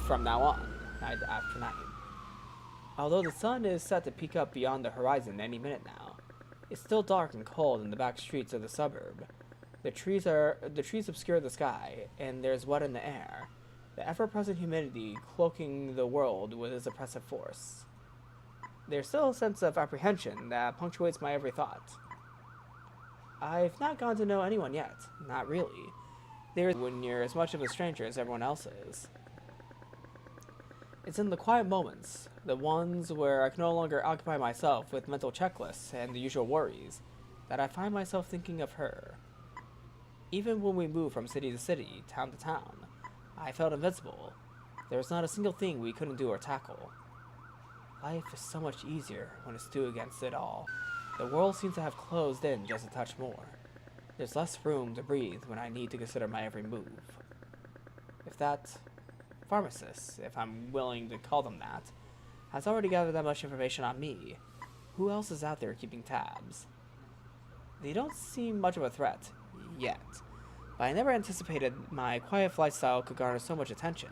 from now on, night after night. Although the sun is set to peek up beyond the horizon any minute now, it's still dark and cold in the back streets of the suburb. The trees obscure the sky, and there's wet in the air, the ever-present humidity cloaking the world with its oppressive force. There's still a sense of apprehension that punctuates my every thought. I've not gotten to know anyone yet, not really. There's when you're as much of a stranger as everyone else is. It's in the quiet moments, the ones where I can no longer occupy myself with mental checklists and the usual worries, that I find myself thinking of her. Even when we moved from city to city, town to town, I felt invincible. There was not a single thing we couldn't do or tackle. Life is so much easier when it's two against it all. The world seems to have closed in just a touch more. There's less room to breathe when I need to consider my every move. If that pharmacist, if I'm willing to call them that, has already gathered that much information on me, who else is out there keeping tabs? They don't seem much of a threat, yet, but I never anticipated my quiet lifestyle could garner so much attention.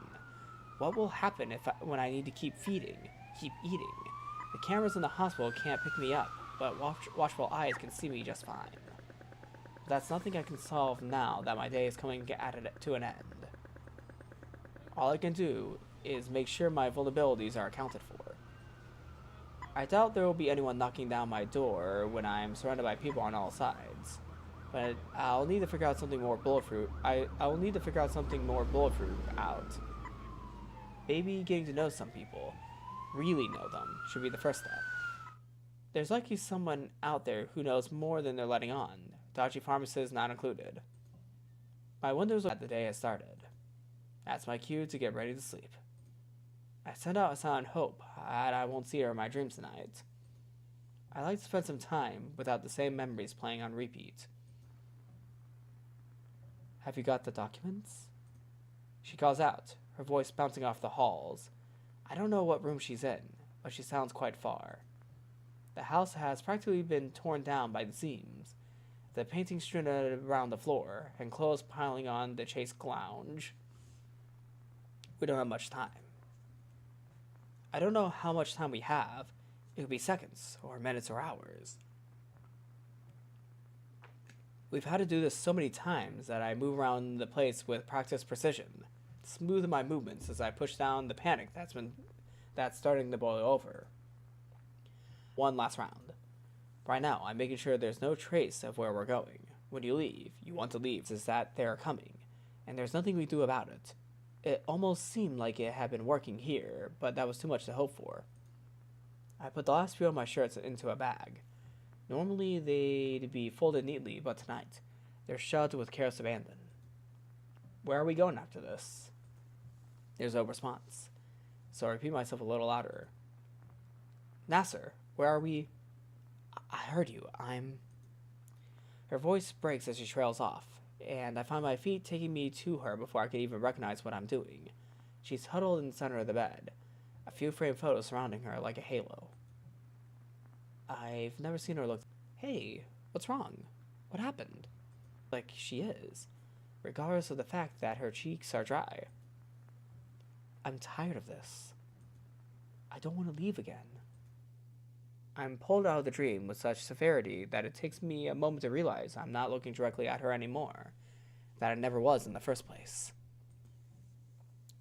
What will happen when I need to keep feeding, keep eating? The cameras in the hospital can't pick me up, but watchful eyes can see me just fine. That's nothing I can solve now that my day is coming to an end. All I can do is make sure my vulnerabilities are accounted for. I doubt there will be anyone knocking down my door when I'm surrounded by people on all sides, but I'll need to figure out something more bulletproof. I'll need to figure out something more bulletproof out. Maybe getting to know some people, really know them, should be the first step. There's likely someone out there who knows more than they're letting on, dodgy pharmacists not included. My windows are the day has started. That's my cue to get ready to sleep. I send out a silent hope that I won't see her in my dreams tonight. I like to spend some time without the same memories playing on repeat. Have you got the documents? She calls out, her voice bouncing off the halls. I don't know what room she's in, but she sounds quite far. The house has practically been torn down by the seams, the painting strewn around the floor, and clothes piling on the chaise lounge. We don't have much time. I don't know how much time we have. It could be seconds, or minutes, or hours. We've had to do this so many times that I move around the place with practiced precision, smoothing my movements as I push down the panic that's starting to boil over. One last round. Right now, I'm making sure there's no trace of where we're going. When you leave, you want to leave, is that they're coming, and there's nothing we do about it. It almost seemed like it had been working here, but that was too much to hope for. I put the last few of my shirts into a bag. Normally they'd be folded neatly, but tonight they're shoved with careless abandon. Where are we going after this? There's no response, so I repeat myself a little louder. Nasser, Where are we? I heard you. I'm... Her voice breaks as she trails off, and I find my feet taking me to her before I can even recognize what I'm doing. She's huddled in the center of the bed, a few framed photos surrounding her like a halo. I've never seen her look... Hey, what's wrong? What happened? Like she is, regardless of the fact that her cheeks are dry. I'm tired of this. I don't want to leave again. I'm pulled out of the dream with such severity that it takes me a moment to realize I'm not looking directly at her anymore, that I never was in the first place.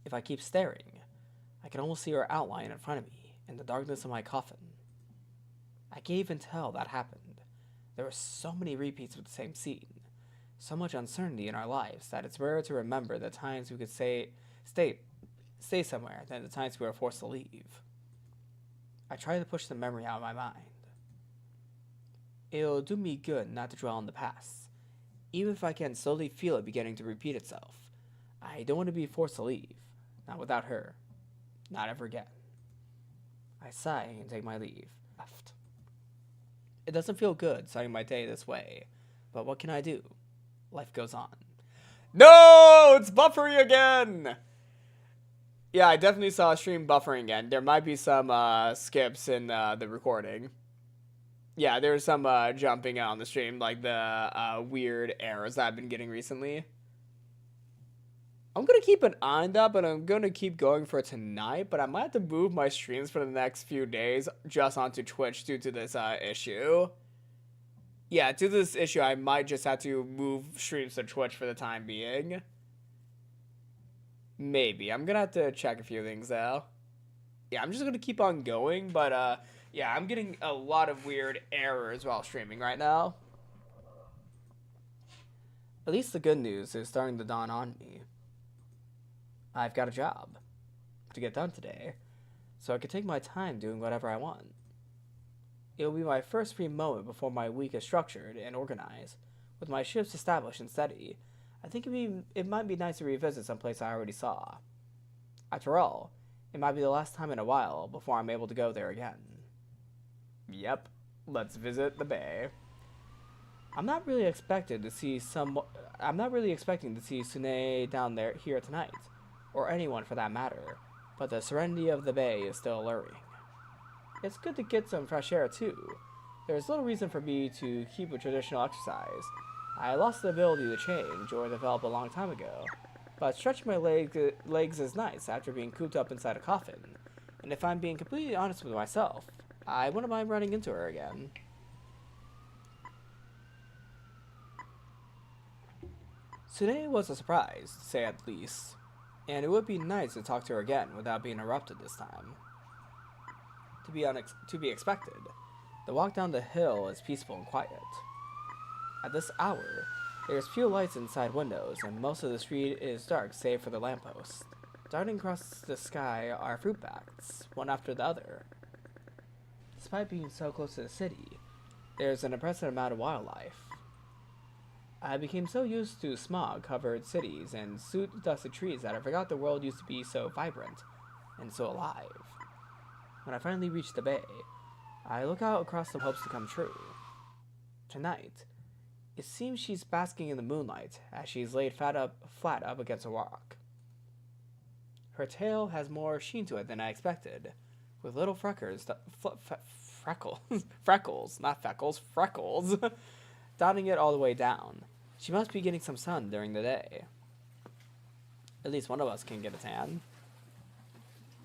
If I keep staring, I can almost see her outline in front of me in the darkness of my coffin. I can't even tell that happened. There were so many repeats of the same scene, so much uncertainty in our lives that it's rare to remember the times we could stay somewhere than the times we were forced to leave. I try to push the memory out of my mind. It'll do me good not to dwell on the past, even if I can slowly feel it beginning to repeat itself. I don't want to be forced to leave, not without her, not ever again. I sigh and take my leave. Left. It doesn't feel good starting my day this way, but what can I do? Life goes on. No! It's buffering again! Yeah, I definitely saw stream buffering again. There might be some skips in the recording. Yeah, there's some jumping on the stream, like the weird errors that I've been getting recently. I'm going to keep an eye on that, but I'm going to keep going for tonight. But I might have to move my streams for the next few days just onto Twitch due to this issue. Yeah, due to this issue, I might just have to move streams to Twitch for the time being. Maybe. I'm going to have to check a few things, though. Yeah, I'm just going to keep on going, but, yeah, I'm getting a lot of weird errors while streaming right now. At least the good news is starting to dawn on me. I've got a job to get done today, so I can take my time doing whatever I want. It'll be my first free moment before my week is structured and organized, with my shifts established and steady. I think it might be nice to revisit some place I already saw. After all, it might be the last time in a while before I'm able to go there again. Yep, let's visit the bay. I'm not really expecting to see Sune down here tonight, or anyone for that matter, but the serenity of the bay is still alluring. It's good to get some fresh air too. There's little reason for me to keep with traditional exercise. I lost the ability to change or develop a long time ago, but stretching my legs is nice after being cooped up inside a coffin, and if I'm being completely honest with myself, I wouldn't mind running into her again. Sune was a surprise, to say at least, and it would be nice to talk to her again without being interrupted this time. To be expected, the walk down the hill is peaceful and quiet. At this hour, there's few lights inside windows, and most of the street is dark save for the lamppost. Darting across the sky are fruit bats, one after the other. Despite being so close to the city, there's an impressive amount of wildlife. I became so used to smog-covered cities and soot-dusted trees that I forgot the world used to be so vibrant and so alive. When I finally reach the bay, I look out across the hopes to come true. Tonight, it seems she's basking in the moonlight as she's laid flat up against a rock. Her tail has more sheen to it than I expected, with little freckles, dotting it all the way down. She must be getting some sun during the day. At least one of us can get a tan.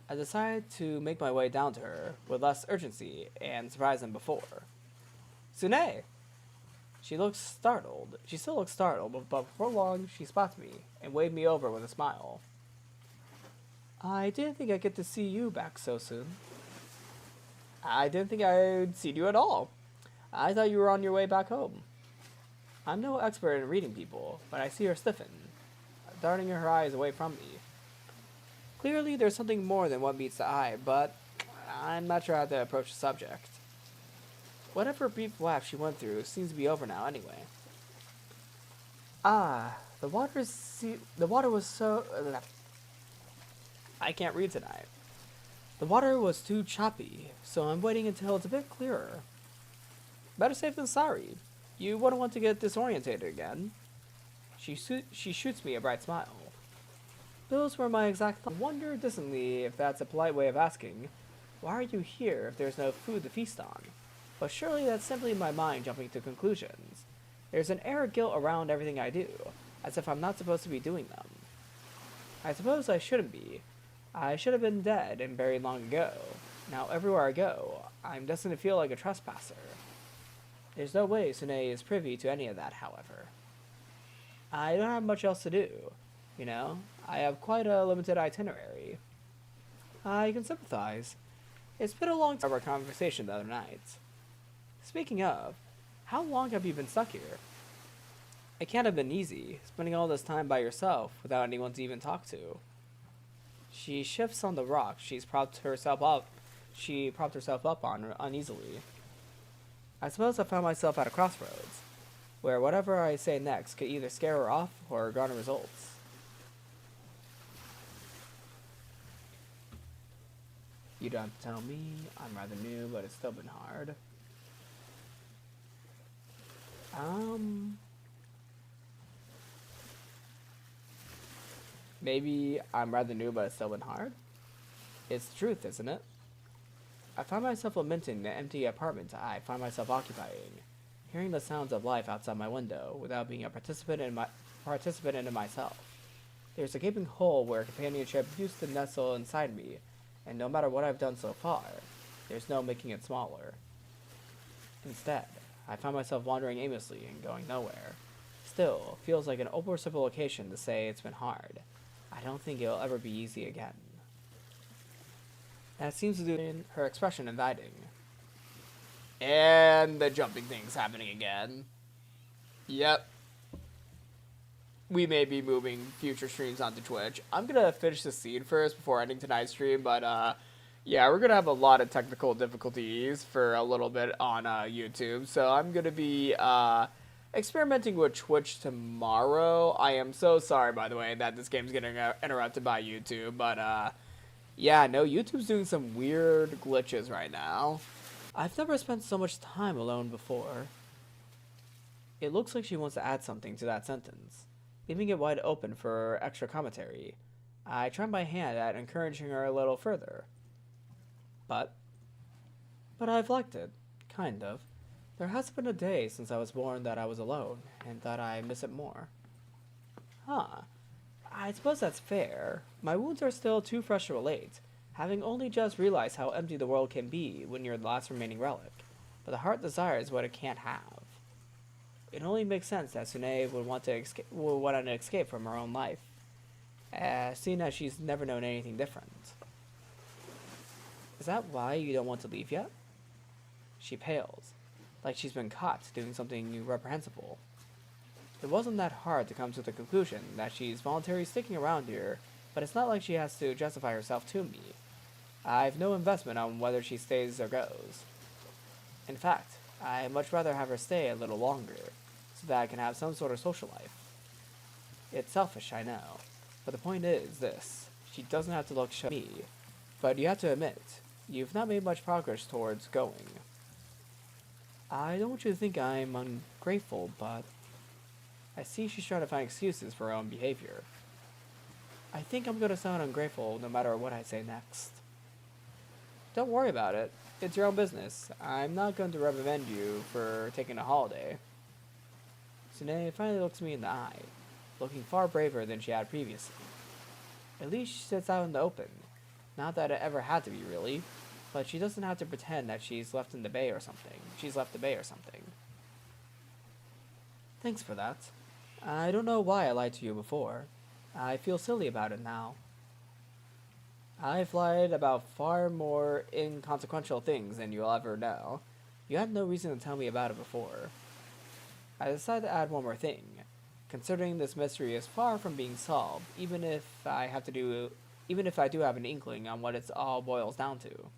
I decide to make my way down to her with less urgency and surprise than before. Sune! She looks startled. She still looks startled, but before long, she spots me and waved me over with a smile. I didn't think I'd get to see you back so soon. I didn't think I'd see you at all. I thought you were on your way back home. I'm no expert in reading people, but I see her stiffen, darting her eyes away from me. Clearly, there's something more than what meets the eye, but I'm not sure how to approach the subject. Whatever brief laugh she went through seems to be over now anyway. The water was so... I can't read tonight. The The water was too choppy, so I'm waiting until it's a bit clearer. Better safe than sorry. You wouldn't want to get disorientated again. She shoots me a bright smile. Those were my exact thoughts. I wonder distantly if that's a polite way of asking, why are you here if there's no food to feast on? But surely that's simply my mind jumping to conclusions. There's an air of guilt around everything I do, as if I'm not supposed to be doing them. I suppose I shouldn't be. I should have been dead and buried long ago. Now everywhere I go, I'm destined to feel like a trespasser. There's no way Sune is privy to any of that, however. I don't have much else to do, you know? I have quite a limited itinerary. I can sympathize. It's been a long time of our conversation the other night. Speaking of, how long have you been stuck here? It can't have been easy, spending all this time by yourself without anyone to even talk to. She shifts on the rock she propped herself up on uneasily. I suppose I found myself at a crossroads, where whatever I say next could either scare her off or garner results. You don't have to tell me. I'm rather new, but it's still been hard. Maybe I'm rather new, but it's still been hard? It's the truth, isn't it? I find myself lamenting the empty apartment I find myself occupying, hearing the sounds of life outside my window without being a participant in it myself. There's a gaping hole where companionship used to nestle inside me, and no matter what I've done so far, there's no making it smaller. Instead, I find myself wandering aimlessly and going nowhere. Still, feels like an oversimplification to say it's been hard. I don't think it'll ever be easy again. That seems to do her expression inviting. And the jumping thing's happening again. Yep. We may be moving future streams onto Twitch. I'm gonna finish the scene first before ending tonight's stream, but yeah, we're gonna have a lot of technical difficulties for a little bit on YouTube. So I'm gonna be experimenting with Twitch tomorrow. I am so sorry, by the way, that this game's getting interrupted by YouTube, but yeah, no, YouTube's doing some weird glitches right now. I've never spent so much time alone before. It looks like she wants to add something to that sentence, leaving it wide open for extra commentary. I try my hand at encouraging her a little further. But I've liked it, kind of. There has been a day since I was born that I was alone, and that I miss it more. Huh. I suppose that's fair. My wounds are still too fresh to relate, having only just realized how empty the world can be when you're the last remaining relic. But the heart desires what it can't have. It only makes sense that Sune would want an escape from her own life, seeing as she's never known anything different. Is that why you don't want to leave yet? She pales, like she's been caught doing something reprehensible. It wasn't that hard to come to the conclusion that she's voluntarily sticking around here, but it's not like she has to justify herself to me. I've no investment on whether she stays or goes. In fact, I'd much rather have her stay a little longer, so that I can have some sort of social life. It's selfish, I know, but the point is this. She doesn't have to look at me, but you have to admit, you've not made much progress towards going. I don't want you to think I'm ungrateful, but I see she's trying to find excuses for her own behavior. I think I'm going to sound ungrateful no matter what I say next. Don't worry about it. It's your own business. I'm not going to reprimand you for taking a holiday. Sune finally looks me in the eye, looking far braver than she had previously. At least she sits out in the open. Not that it ever had to be, really, but she doesn't have to pretend that she's left the bay or something. Thanks for that. I don't know why I lied to you before. I feel silly about it now. I've lied about far more inconsequential things than you'll ever know. You had no reason to tell me about it before. I decided to add one more thing. Considering this mystery is far from being solved, even if I do have an inkling on what it all boils down to.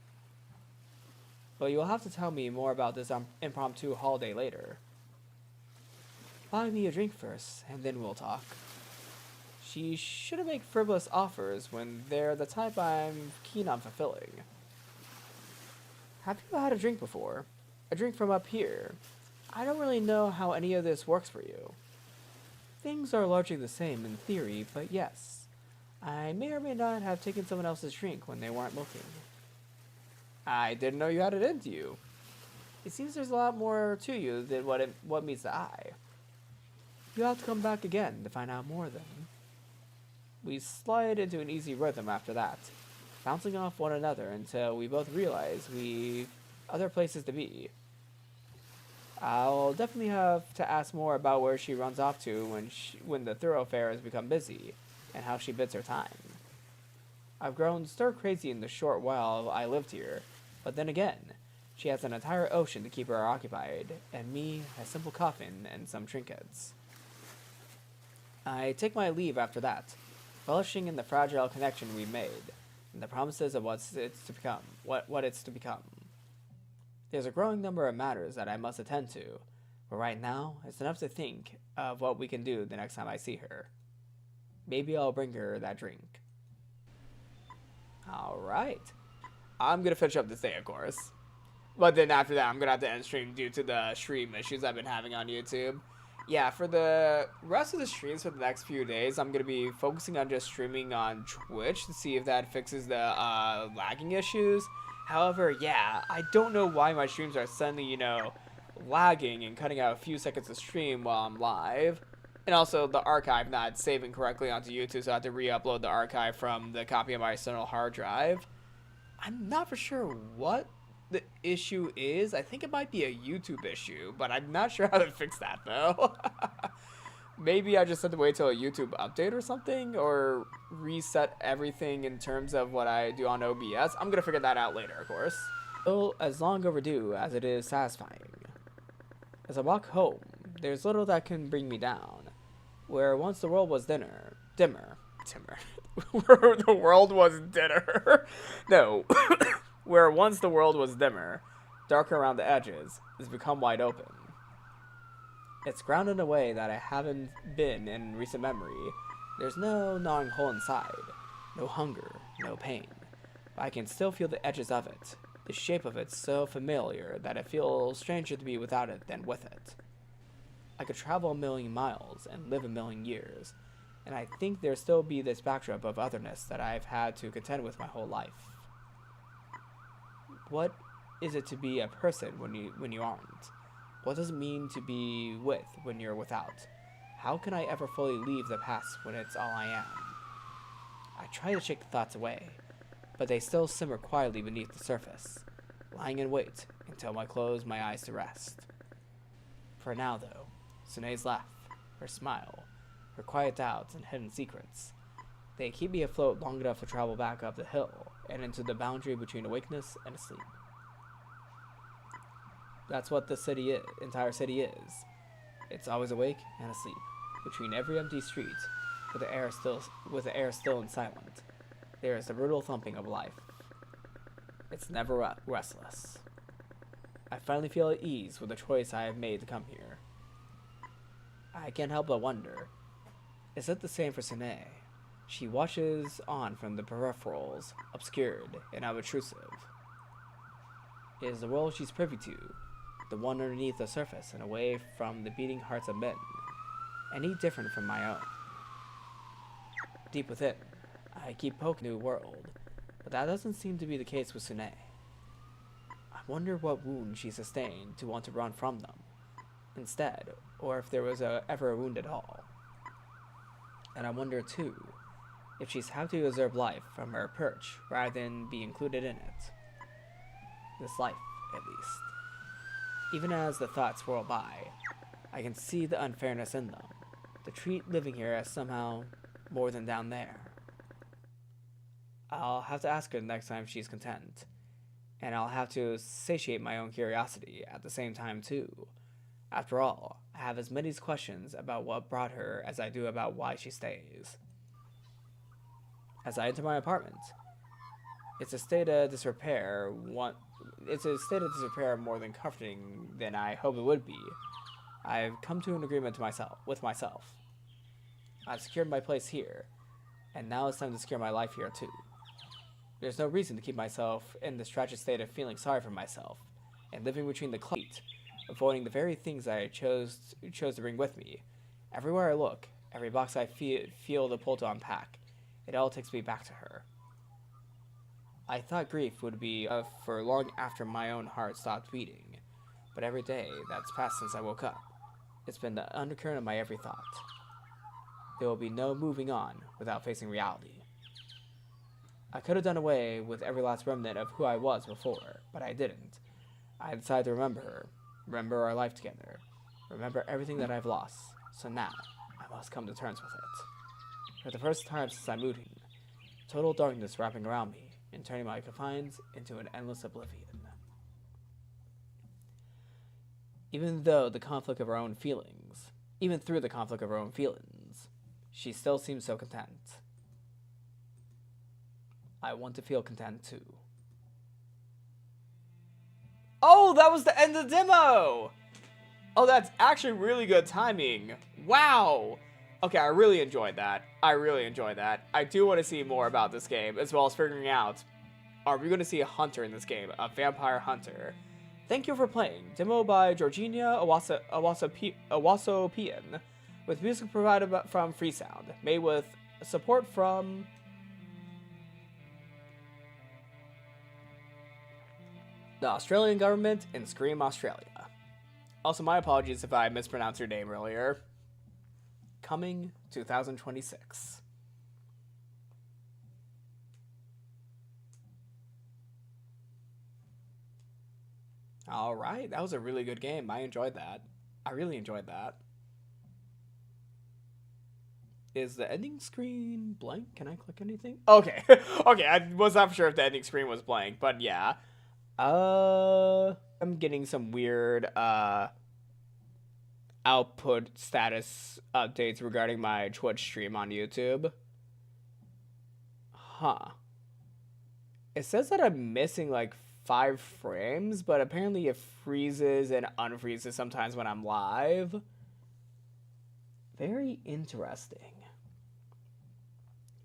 But you'll have to tell me more about this impromptu holiday later. Buy me a drink first, and then we'll talk. She shouldn't make frivolous offers when they're the type I'm keen on fulfilling. Have you had a drink before? A drink from up here? I don't really know how any of this works for you. Things are largely the same in theory, but yes. I may or may not have taken someone else's drink when they weren't looking. I didn't know you had it into you. It seems there's a lot more to you than what meets the eye. You'll have to come back again to find out more then. We slide into an easy rhythm after that, bouncing off one another until we both realize we've other places to be. I'll definitely have to ask more about where she runs off to when the thoroughfare has become busy, and how she bids her time. I've grown stir crazy in the short while I lived here, but then again, she has an entire ocean to keep her occupied, and me a simple coffin and some trinkets. I take my leave after that, relishing in the fragile connection we made, and the promises of what it's to become. There's a growing number of matters that I must attend to, but right now, it's enough to think of what we can do the next time I see her. Maybe I'll bring her that drink. Alright. I'm gonna finish up this day, of course. But then after that, I'm gonna have to end stream due to the stream issues I've been having on YouTube. Yeah, for the rest of the streams for the next few days, I'm gonna be focusing on just streaming on Twitch to see if that fixes the lagging issues. However, yeah, I don't know why my streams are suddenly, lagging and cutting out a few seconds of stream while I'm live. And also the archive not saving correctly onto YouTube, so I have to re-upload the archive from the copy of my external hard drive. I'm not for sure what the issue is. I think it might be a YouTube issue, but I'm not sure how to fix that though. Maybe I just have to wait till a YouTube update or something, or reset everything in terms of what I do on OBS. I'm gonna figure that out later, of course. Still as long overdue as it is satisfying. As I walk home, there's little that can bring me down. Where once the world was dimmer. Where the world was dinner. No. Where once the world was dimmer, darker around the edges, has become wide open. It's grounded in a way that I haven't been in recent memory. There's no gnawing hole inside, no hunger, no pain. But I can still feel the edges of it. The shape of it so familiar that it feels stranger to be without it than with it. I could travel 1,000,000 miles and live 1,000,000 years, and I think there'd still be this backdrop of otherness that I've had to contend with my whole life. What is it to be a person when you aren't? What does it mean to be with when you're without? How can I ever fully leave the past when it's all I am? I try to shake the thoughts away, but they still simmer quietly beneath the surface, lying in wait until I close my eyes to rest. For now, though, Sune's laugh, her smile, her quiet doubts and hidden secrets, they keep me afloat long enough to travel back up the hill and into the boundary between awakeness and asleep. That's what the entire city is. It's always awake and asleep, between every empty street, with the air still and silent. There is the brutal thumping of life. It's never restless. I finally feel at ease with the choice I have made to come here. I can't help but wonder, is it the same for Sune? She watches on from the peripherals, obscured and unobtrusive. Is the world she's privy to, the one underneath the surface and away from the beating hearts of men, any different from my own? Deep within, I keep poking new world, but that doesn't seem to be the case with Sune. I wonder what wound she sustained to want to run from them instead, or if there was ever a wound at all. And I wonder too, if she's had to observe life from her perch rather than be included in it. This life, at least. Even as the thoughts swirl by, I can see the unfairness in them, to treat living here as somehow more than down there. I'll have to ask her the next time she's content, and I'll have to satiate my own curiosity at the same time too. After all, I have as many questions about what brought her as I do about why she stays. As I enter my apartment, it's a state of disrepair more than comforting than I hope it would be. I've come to an agreement with myself. I've secured my place here, and now it's time to secure my life here too. There's no reason to keep myself in this tragic state of feeling sorry for myself, and living between the clouds, avoiding the very things I chose to bring with me. Everywhere I look, every box I feel the pull to unpack, it all takes me back to her. I thought grief would be for long after my own heart stopped beating, but every day that's passed since I woke up, it's been the undercurrent of my every thought. There will be no moving on without facing reality. I could have done away with every last remnant of who I was before, but I didn't. I decided to remember her, remember our life together, remember everything that I've lost, so now I must come to terms with it. For the first time since I moved here, total darkness wrapping around me and turning my confines into an endless oblivion. Even through the conflict of her own feelings, she still seems so content. I want to feel content too. Oh, that was the end of the demo! Oh, that's actually really good timing. Wow! Okay, I really enjoyed that. I do want to see more about this game, as well as figuring out, are we going to see a hunter in this game? A vampire hunter. Thank you for playing. Demo by Georgina Awasopian, with music provided from Freesound, made with support from the Australian government and Scream Australia. Also, my apologies if I mispronounced your name earlier. Coming 2026. Alright, that was a really good game. I enjoyed that. I really enjoyed that. Is the ending screen blank? Can I click anything? Okay. Okay, I was not sure if the ending screen was blank, but yeah. I'm getting some weird output status updates regarding my Twitch stream on YouTube. Huh. It says that I'm missing like 5 frames, but apparently it freezes and unfreezes sometimes when I'm live. Very interesting.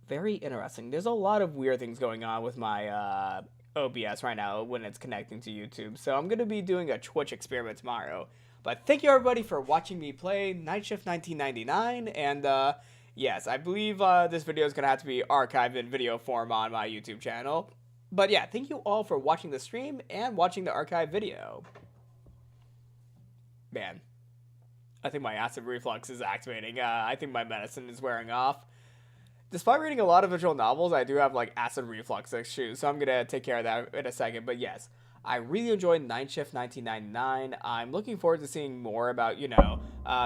Very interesting. There's a lot of weird things going on with my OBS right now when it's connecting to YouTube, so I'm going to be doing a Twitch experiment tomorrow. But thank you everybody for watching me play Night Shift 1999, and yes, I believe this video is going to have to be archived in video form on my YouTube channel. But yeah, thank you all for watching the stream and watching the archive video. Man, I think my acid reflux is activating. I think my medicine is wearing off. Despite reading a lot of visual novels, I do have like acid reflux issues, so I'm going to take care of that in a second. But yes, I really enjoyed Night Shift 1999. I'm looking forward to seeing more about, you know,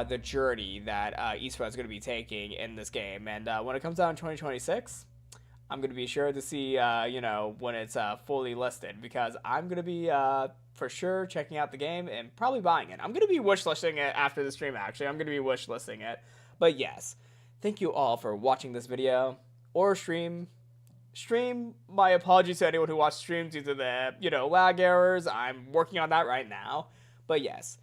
the journey that Eastwood is going to be taking in this game. And when it comes out in 2026... I'm going to be sure to see, you know, when it's fully listed, because I'm going to be, for sure, checking out the game and probably buying it. I'm going to be wishlisting it after the stream, actually. I'm going to be wishlisting it. But yes, thank you all for watching this video, or stream. My apologies to anyone who watched stream due to the, you know, lag errors. I'm working on that right now. But yes,